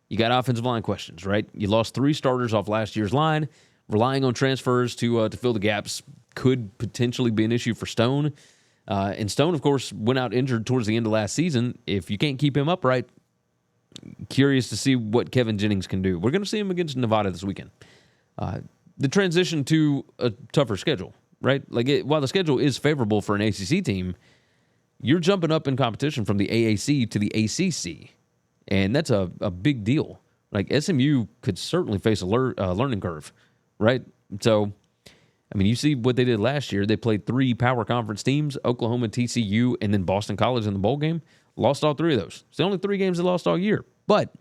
you got offensive line questions, right? You lost 3 starters off last year's line. Relying on transfers to fill the gaps could potentially be an issue for Stone. And Stone, of course, went out injured towards the end of last season. If you can't keep him upright, curious to see what Kevin Jennings can do. We're going to see him against Nevada this weekend. The transition to a tougher schedule, right? While the schedule is favorable for an ACC team, you're jumping up in competition from the AAC to the ACC, and that's a big deal. SMU could certainly face a learning curve, right? So, I mean, you see what they did last year. They played 3 power conference teams, Oklahoma, TCU, and then Boston College in the bowl game. Lost all 3 of those. It's the only 3 games they lost all year. But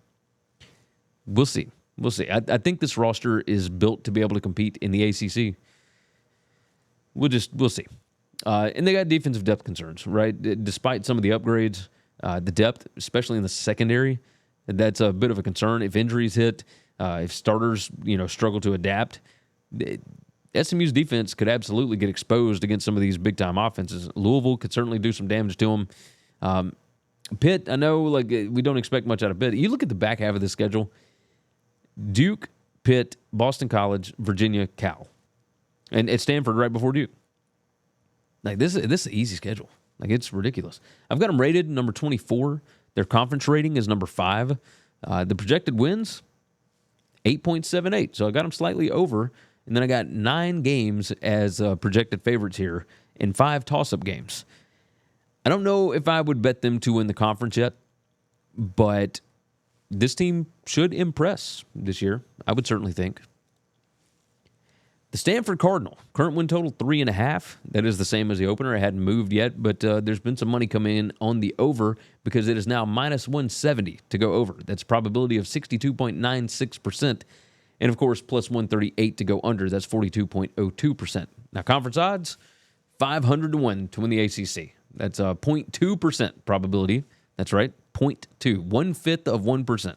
we'll see. We'll see. I think this roster is built to be able to compete in the ACC. We'll see. And they got defensive depth concerns, right? Despite some of the upgrades, the depth, especially in the secondary, that's a bit of a concern. If injuries hit, if starters, struggle to adapt, SMU's defense could absolutely get exposed against some of these big-time offenses. Louisville could certainly do some damage to them. Pitt, I know, we don't expect much out of Pitt. You look at the back half of the schedule: Duke, Pitt, Boston College, Virginia, Cal, and at Stanford right before Duke. This is an easy schedule. It's ridiculous. I've got them rated number 24. Their conference rating is number 5. The projected wins, 8.78. So I got them slightly over. And then I got 9 games as projected favorites here and 5 toss-up games. I don't know if I would bet them to win the conference yet, but this team should impress this year, I would certainly think. The Stanford Cardinal, current win total 3.5. That is the same as the opener. It hadn't moved yet, but there's been some money coming in on the over because it is now minus 170 to go over. That's a probability of 62.96%. And, of course, plus 138 to go under. That's 42.02%. Now, conference odds, 500 to 1 to win the ACC. That's a 0.2% probability. That's right, 0.2, 1/5 of 1%.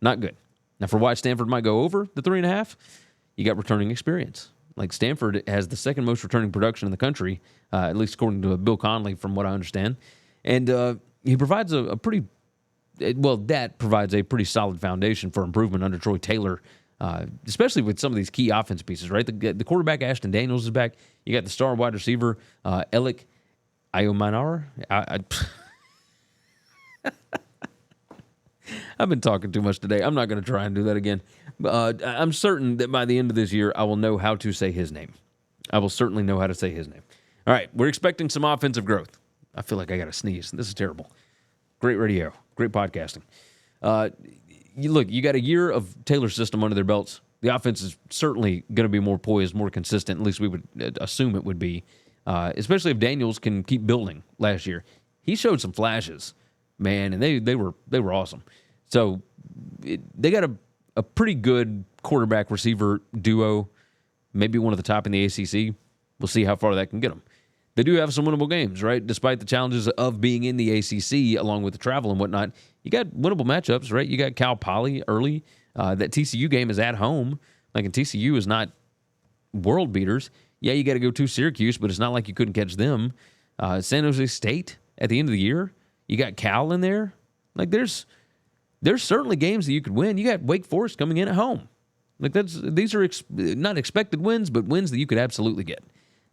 Not good. Now, for why Stanford might go over the 3.5, you got returning experience. Stanford has the second most returning production in the country, at least according to Bill Conley, from what I understand. And he provides that provides a pretty solid foundation for improvement under Troy Taylor especially with some of these key offense pieces, right? The quarterback, Ashton Daniels, is back. You got the star wide receiver, Elik Ayomanar. I've been talking too much today. I'm not going to try and do that again. I'm certain that by the end of this year, I will know how to say his name. I will certainly know how to say his name. All right, we're expecting some offensive growth. I feel like I got to sneeze. This is terrible. Great radio. Great podcasting. You got a year of Taylor's system under their belts. The offense is certainly going to be more poised, more consistent. At least we would assume it would be, especially if Daniels can keep building last year. He showed some flashes, man, and they were awesome. So they got a pretty good quarterback receiver duo, maybe one of the top in the ACC. We'll see how far that can get them. They do have some winnable games, right? Despite the challenges of being in the ACC, along with the travel and whatnot, you got winnable matchups, right? You got Cal Poly early. That TCU game is at home. Like, and TCU is not world beaters. Yeah, you got to go to Syracuse, but it's not like you couldn't catch them. San Jose State at the end of the year. You got Cal in there. Like, there's certainly games that you could win. You got Wake Forest coming in at home. Like, these are not expected wins, but wins that you could absolutely get.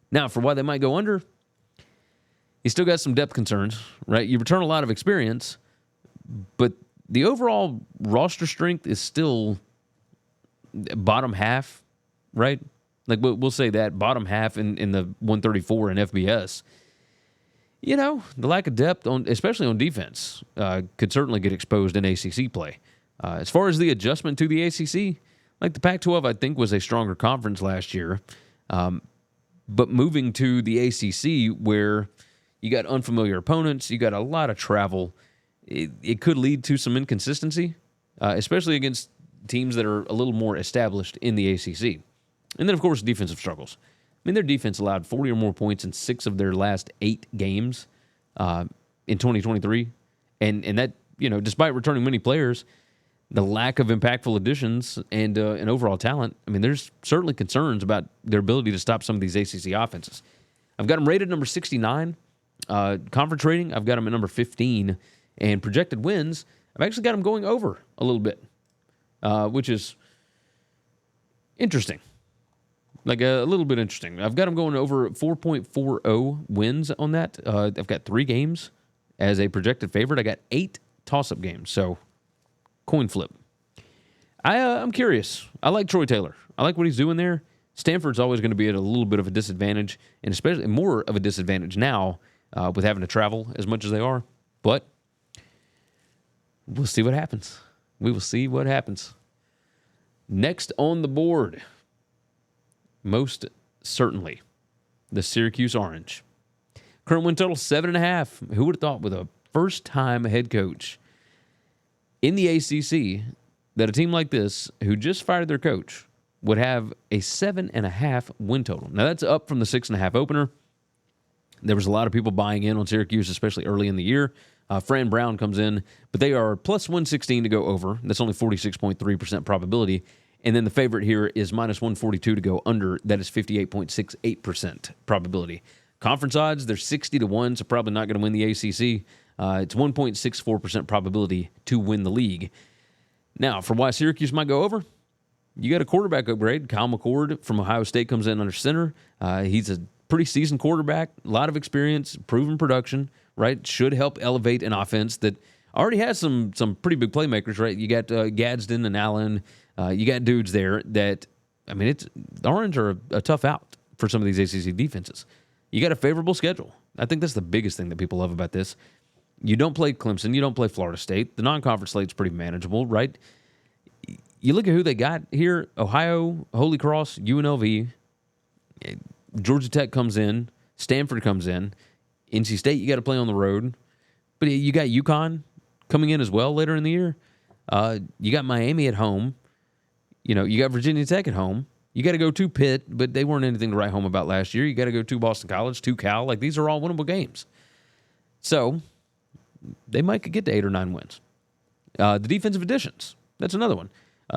Now, for why they might go under, you still got some depth concerns, right? You return a lot of experience, but the overall roster strength is still bottom half, right? Like, we'll say that, bottom half in the 134 in FBS. You know, the lack of depth, especially on defense, could certainly get exposed in ACC play. As far as the adjustment to the ACC, like the Pac-12, I think, was a stronger conference last year. But moving to the ACC, where you got unfamiliar opponents, you got a lot of travel, it could lead to some inconsistency, especially against teams that are a little more established in the ACC. And then, of course, defensive struggles. I mean, their defense allowed 40 or more points in 6 of their last 8 games in 2023. And that, despite returning many players, the lack of impactful additions and overall talent, I mean, there's certainly concerns about their ability to stop some of these ACC offenses. I've got them rated number 69. Conference rating, I've got them at number 15. And projected wins, I've actually got them going over a little bit, which is interesting. Like a little bit interesting. I've got them going over 4.40 wins on that. I've got 3 games as a projected favorite. I got 8 toss-up games, so coin flip. I'm curious. I like Troy Taylor. I like what he's doing there. Stanford's always going to be at a little bit of a disadvantage, and especially more of a disadvantage now with having to travel as much as they are. But we'll see what happens. We will see what happens. Next on the board, most certainly, the Syracuse Orange. Current win total 7.5. Who would have thought with a first-time head coach in the ACC that a team like this, who just fired their coach, would have a 7.5 win total? Now, that's up from the 6.5 opener. There was a lot of people buying in on Syracuse, especially early in the year. Fran Brown comes in, but they are plus 116 to go over. That's only 46.3% probability. And then the favorite here is minus 142 to go under. That is 58.68% probability. Conference odds, they're 60 to 1, so probably not going to win the ACC. It's 1.64% probability to win the league. Now, for why Syracuse might go over, you got a quarterback upgrade. Kyle McCord from Ohio State comes in under center. He's a pretty seasoned quarterback, a lot of experience, proven production, right? Should help elevate an offense that already has some pretty big playmakers, right? You got Gadsden and Allen. You got dudes there that, I mean, the Orange are a tough out for some of these ACC defenses. You got a favorable schedule. I think that's the biggest thing that people love about this. You don't play Clemson. You don't play Florida State. The non-conference slate's pretty manageable, right? You look at who they got here: Ohio, Holy Cross, UNLV, Georgia Tech comes in, Stanford comes in, NC State you got to play on the road, but you got UConn coming in as well later in the year. You got Miami at home. You got Virginia Tech at home. You got to go to Pitt, but they weren't anything to write home about last year. You got to go to Boston College, to Cal. Like, these are all winnable games. So they might could get to 8 or 9 wins. The defensive additions, that's another one.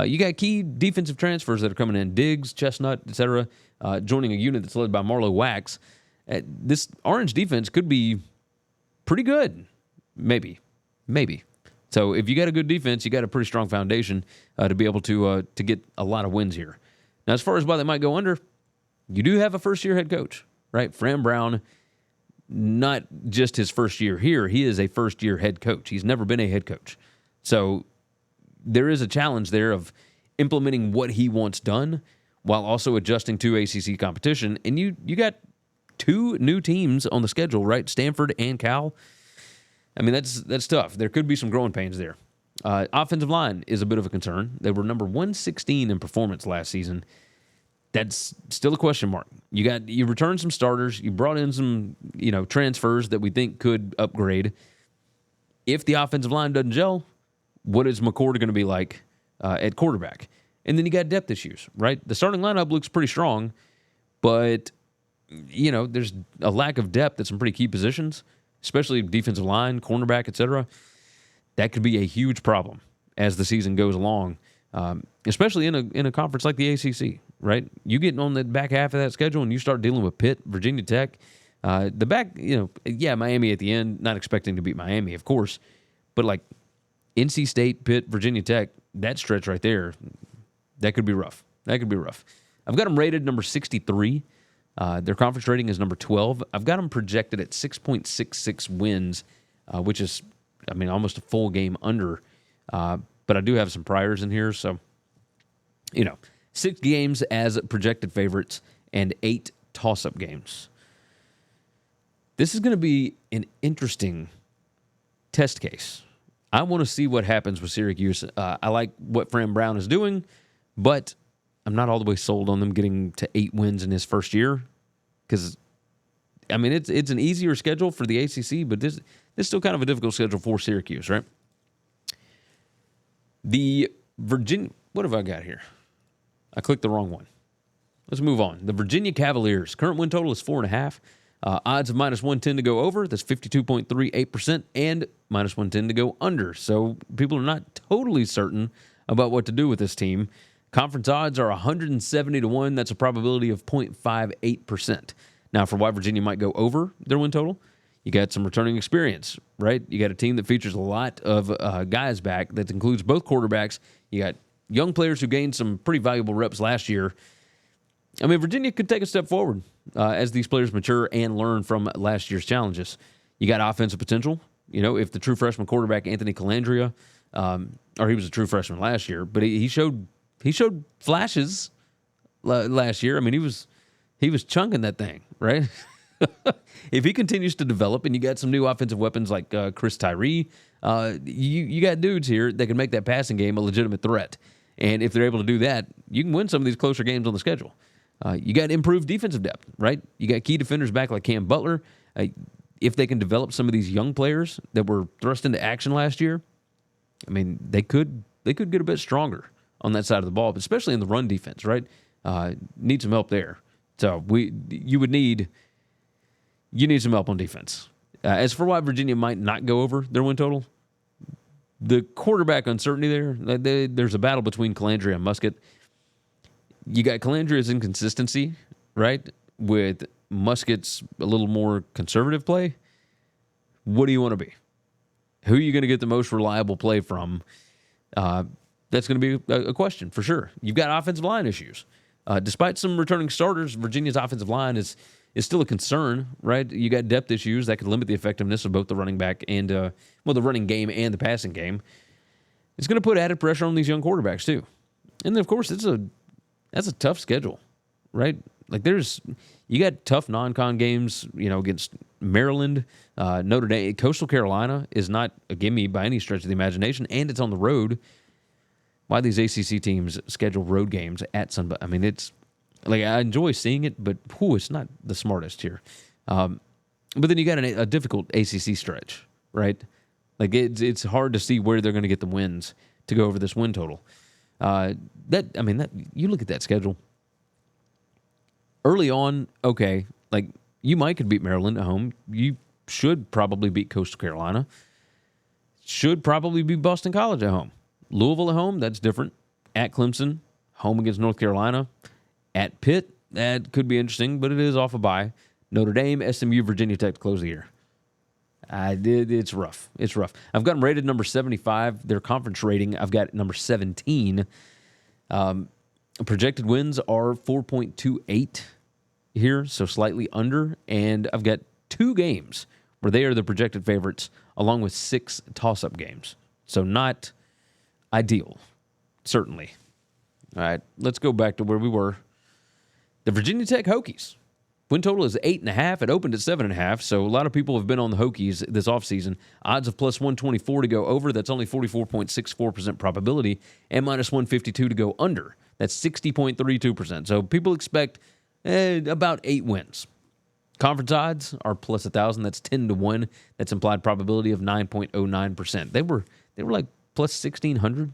You got key defensive transfers that are coming in: Diggs, Chestnut, etc., joining a unit that's led by Marlowe Wax. This Orange defense could be pretty good. Maybe. So if you got a good defense, you got a pretty strong foundation to be able to get a lot of wins here. Now, as far as why they might go under, you do have a first-year head coach, right? Fran Brown, not just his first year here, he is a first-year head coach. He's never been a head coach. So there is a challenge there of implementing what he wants done while also adjusting to ACC competition. And you got two new teams on the schedule, right? Stanford and Cal. I mean, that's tough. There could be some growing pains there. Offensive line is a bit of a concern. They were number 116 in performance last season. That's still a question mark. You returned some starters. You brought in some transfers that we think could upgrade. If the offensive line doesn't gel, what is McCord going to be like at quarterback? And then you got depth issues, right? The starting lineup looks pretty strong, but there's a lack of depth at some pretty key positions, especially defensive line, cornerback, etc. That could be a huge problem as the season goes along, especially in a conference like the ACC, right? You get on the back half of that schedule and you start dealing with Pitt, Virginia Tech, Miami at the end, not expecting to beat Miami, of course, but like NC State, Pitt, Virginia Tech, that stretch right there, that could be rough. I've got them rated number 63. Their conference rating is number 12. I've got them projected at 6.66 wins, which is, almost a full game under. But I do have some priors in here. So, 6 games as projected favorites and 8 toss-up games. This is going to be an interesting test case. I want to see what happens with Syracuse. I like what Fran Brown is doing, but I'm not all the way sold on them getting to 8 wins in his first year. Because, it's an easier schedule for the ACC, but this is still kind of a difficult schedule for Syracuse, right? The Virginia... What have I got here? I clicked the wrong one. Let's move on. The Virginia Cavaliers. Current win total is 4.5. Odds of minus 110 to go over. That's 52.38%. And minus 110 to go under. So people are not totally certain about what to do with this team. Conference odds are 170 to 1. That's a probability of 0.58%. Now, for why Virginia might go over their win total, you got some returning experience, right? You got a team that features a lot of guys back that includes both quarterbacks. You got young players who gained some pretty valuable reps last year. Virginia could take a step forward as these players mature and learn from last year's challenges. You got offensive potential. If the true freshman quarterback, Anthony Calandria, or he was a true freshman last year, but he showed flashes last year. He was chunking that thing, right? If he continues to develop and you got some new offensive weapons like Chris Tyree, you got dudes here that can make that passing game a legitimate threat. And if they're able to do that, you can win some of these closer games on the schedule. You got improved defensive depth, right? You got key defenders back like Cam Butler. If they can develop some of these young players that were thrust into action last year, they could get a bit stronger on that side of the ball, but especially in the run defense, right? Need some help there. So you need some help on defense. As for why Virginia might not go over their win total, the quarterback uncertainty there's a battle between Calandria and Musket. You got Calandria's inconsistency, right, with Musket's a little more conservative play. What do you want to be? Who are you going to get the most reliable play from? That's going to be a question for sure. You've got offensive line issues. Despite some returning starters, Virginia's offensive line is still a concern, right? You got depth issues that could limit the effectiveness of both the running back and the running game and the passing game. It's going to put added pressure on these young quarterbacks too. And then of course that's a tough schedule, right? Like you got tough non-con games, against Maryland, Notre Dame. Coastal Carolina is not a gimme by any stretch of the imagination, and it's on the road. Why these ACC teams schedule road games at Sunbelt? It's like I enjoy seeing it, but it's not the smartest here. But then you got a difficult ACC stretch, right? Like it's hard to see where they're going to get the wins to go over this win total. You look at that schedule. Early on, okay, like you could beat Maryland at home. You should probably beat Coastal Carolina. Should probably beat Boston College at home. Louisville at home, that's different. At Clemson, home against North Carolina. At Pitt, that could be interesting, but it is off a bye. Notre Dame, SMU, Virginia Tech to close the year. It's rough. It's rough. I've got them rated number 75. Their conference rating, I've got number 17. Projected wins are 4.28 here, so slightly under. And I've got 2 games where they are the projected favorites, along with 6 toss-up games. So not ideal, certainly. All right, let's go back to where we were. The Virginia Tech Hokies. Win total is 8.5. It opened at 7.5, so a lot of people have been on the Hokies this offseason. Odds of plus 124 to go over. That's only 44.64% probability. And minus 152 to go under. That's 60.32%. So people expect about 8 wins. Conference odds are plus 1,000. That's 10 to 1. That's implied probability of 9.09%. They were like plus 1,600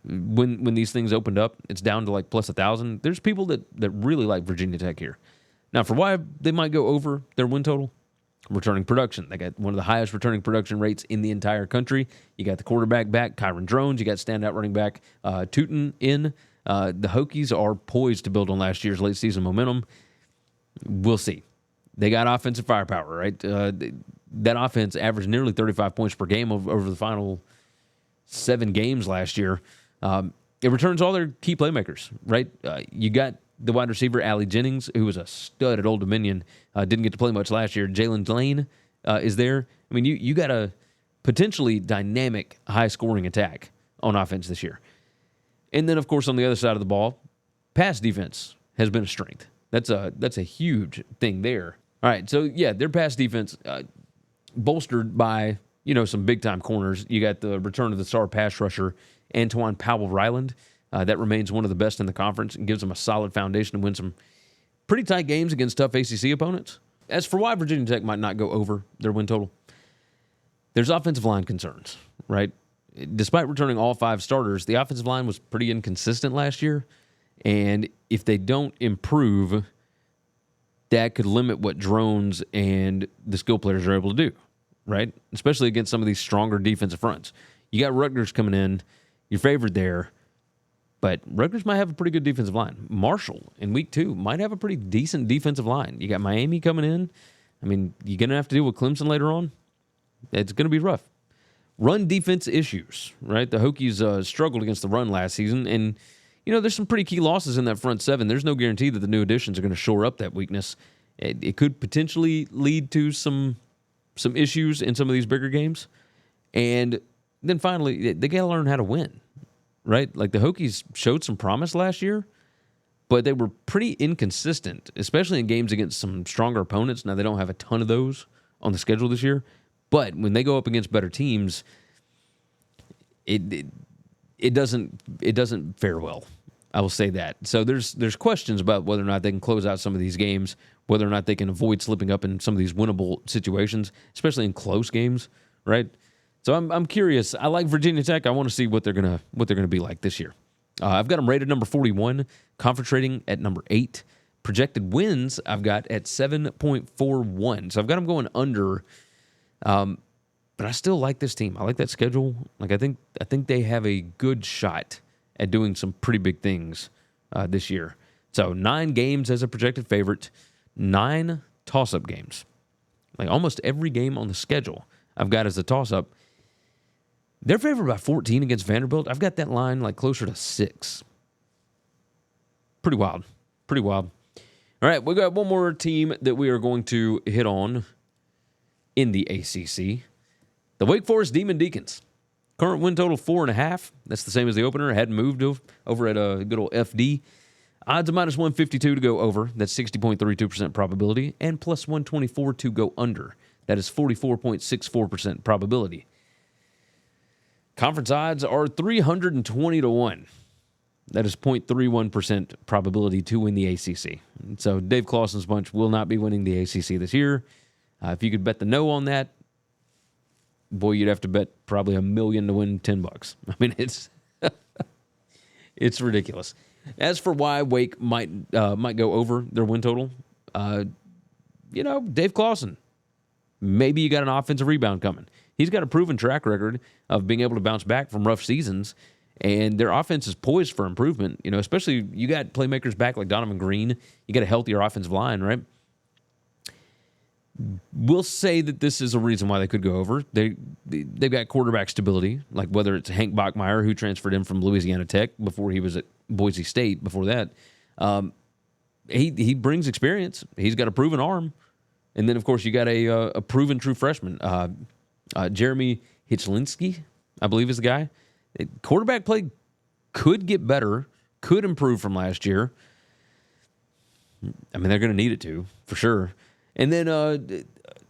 when these things opened up. It's down to like plus 1,000. There's people that really like Virginia Tech here. Now, for why they might go over their win total, returning production. They got one of the highest returning production rates in the entire country. You got the quarterback back, Kyron Drones. You got standout running back Tootin in. The Hokies are poised to build on last year's late season momentum. We'll see. They got offensive firepower, right? That offense averaged nearly 35 points per game over the final 7 games last year. It returns all their key playmakers, right? You got the wide receiver, Allie Jennings, who was a stud at Old Dominion, didn't get to play much last year. Jalen Lane is there. I mean, you got a potentially dynamic, high-scoring attack on offense this year. And then, of course, on the other side of the ball, pass defense has been a strength. That's a huge thing there. All right, so, yeah, their pass defense bolstered by, some big-time corners. You got the return of the star pass rusher, Antoine Powell-Ryland. That remains one of the best in the conference and gives them a solid foundation to win some pretty tight games against tough ACC opponents. As for why Virginia Tech might not go over their win total, there's offensive line concerns, right? Despite returning all 5 starters, the offensive line was pretty inconsistent last year, and if they don't improve, that could limit what Drones and the skill players are able to do, right? Especially against some of these stronger defensive fronts. You got Rutgers coming in, you're favored there, but Rutgers might have a pretty good defensive line. Marshall in week 2 might have a pretty decent defensive line. You got Miami coming in. I mean, you're going to have to deal with Clemson later on. It's going to be rough. Run defense issues, right? The Hokies struggled against the run last season, and, there's some pretty key losses in that front 7. There's no guarantee that the new additions are going to shore up that weakness. It could potentially lead to some issues in some of these bigger games. And then finally, they got to learn how to win. Right? Like the Hokies showed some promise last year, but they were pretty inconsistent, especially in games against some stronger opponents. Now, they don't have a ton of those on the schedule this year, but when they go up against better teams, it doesn't fare well. I will say that. So there's questions about whether or not they can close out some of these games, whether or not they can avoid slipping up in some of these winnable situations, especially in close games, right? So I'm curious. I like Virginia Tech. I want to see what they're gonna be like this year. I've got them rated number 41, conference rating at number 8, projected wins I've got at 7.41. So I've got them going under, but I still like this team. I like that schedule. Like I think they have a good shot at doing some pretty big things this year. So 9 games as a projected favorite, 9 toss-up games. Like almost every game on the schedule I've got as a toss-up. They're favored by 14 against Vanderbilt. I've got that line like closer to 6. Pretty wild. Pretty wild. All right, we got one more team that we are going to hit on in the ACC. The Wake Forest Demon Deacons. Current win total 4.5. That's the same as the opener. Hadn't moved over at a good old FD. Odds of minus 152 to go over. That's 60.32% probability. And plus 124 to go under. That is 44.64% probability. Conference odds are 320 to 1. That is 0.31% probability to win the ACC. So Dave Clawson's bunch will not be winning the ACC this year. If you could bet the no on that, boy, you'd have to bet probably $1 million to win $10. I mean, it's ridiculous. As for why Wake might go over their win total, Dave Clawson. Maybe you got an offensive rebound coming. He's got a proven track record of being able to bounce back from rough seasons, and their offense is poised for improvement. Especially you got playmakers back like Donovan Green. You got a healthier offensive line, right? we'll say that this is a reason why they could go over. They've got quarterback stability, like whether it's Hank Bachmeier, who transferred in from Louisiana Tech before he was at Boise State before that. He brings experience. He's got a proven arm. And then, of course, you got a proven true freshman. Jeremy Hichlinski, I believe is the guy. Quarterback play could get better, could improve from last year. I mean, they're going to need it to, for sure. And then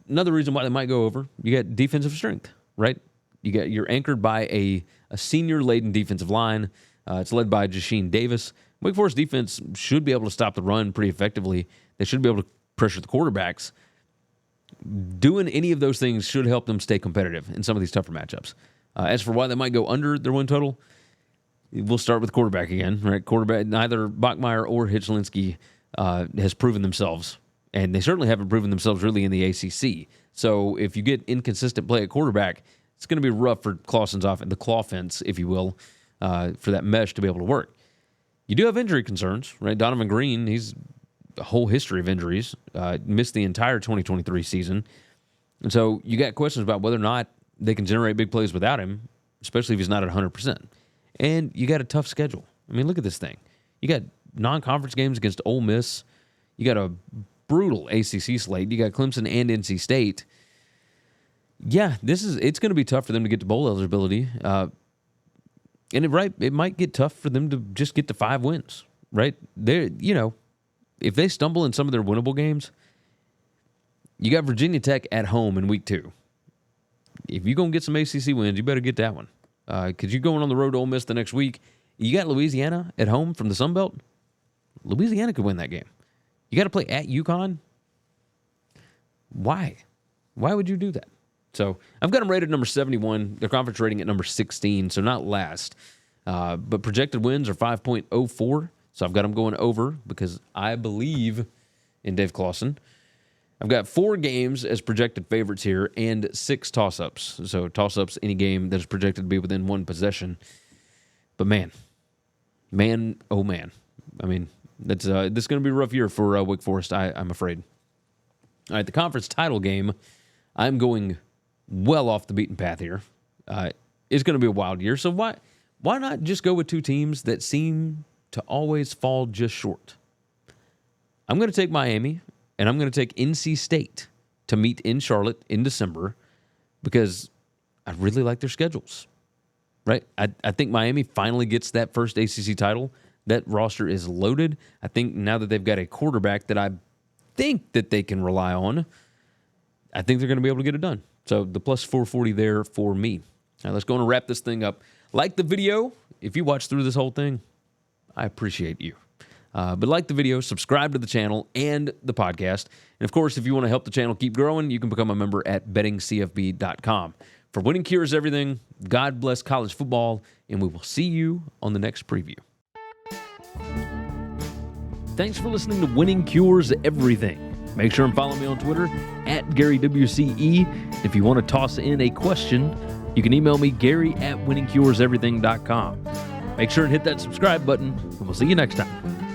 another reason why they might go over, you got defensive strength, right? You're anchored by a senior-laden defensive line. It's led by Jasheen Davis. Wake Forest defense should be able to stop the run pretty effectively. They should be able to pressure the quarterbacks. Doing any of those things should help them stay competitive in some of these tougher matchups. As for why they might go under their win total, we'll start with quarterback again, right? Quarterback, neither Bachmeier or Hichlinski has proven themselves, and they certainly haven't proven themselves really in the ACC. So if you get inconsistent play at quarterback, it's going to be rough for Clawson's offense, the Clawfence, if you will, for that mesh to be able to work. You do have injury concerns, right? Donovan Green, he's a whole history of injuries, missed the entire 2023 season. And so you got questions about whether or not they can generate big plays without him, especially if he's not at 100%. And you got a tough schedule. I mean, look at this thing. You got non-conference games against Ole Miss. You got a brutal ACC slate. You got Clemson and NC State. Yeah, it's going to be tough for them to get to bowl eligibility. And it might get tough for them to just get to 5 wins, right? If they stumble in some of their winnable games, you got Virginia Tech at home in week 2. If you're going to get some ACC wins, you better get that one. Because you're going on the road to Ole Miss the next week. You got Louisiana at home from the Sun Belt. Louisiana could win that game. You got to play at UConn. Why? Why would you do that? So I've got them rated number 71. Their conference rating at number 16, so not last. But projected wins are 5.04. So I've got them going over because I believe in Dave Clawson. I've got 4 games as projected favorites here and 6 toss-ups. So toss-ups, any game that is projected to be within 1 possession. But man, oh man. I mean, this is going to be a rough year for Wake Forest, I'm afraid. All right, the conference title game, I'm going well off the beaten path here. It's going to be a wild year. So why not just go with 2 teams that seem to always fall just short? I'm going to take Miami, and I'm going to take NC State to meet in Charlotte in December because I really like their schedules, right? I think Miami finally gets that first ACC title. That roster is loaded. I think now that they've got a quarterback that I think that they can rely on, I think they're going to be able to get it done. So the plus 440 there for me. Now let's go and wrap this thing up. Like the video. If you watch through this whole thing, I appreciate you. But like the video, subscribe to the channel and the podcast. And of course, if you want to help the channel keep growing, you can become a member at bettingcfb.com. For Winning Cures Everything, God bless college football, and we will see you on the next preview. Thanks for listening to Winning Cures Everything. Make sure and follow me on Twitter at GaryWCE. If you want to toss in a question, you can email me, Gary@winningcureseverything.com. Make sure and hit that subscribe button, and we'll see you next time.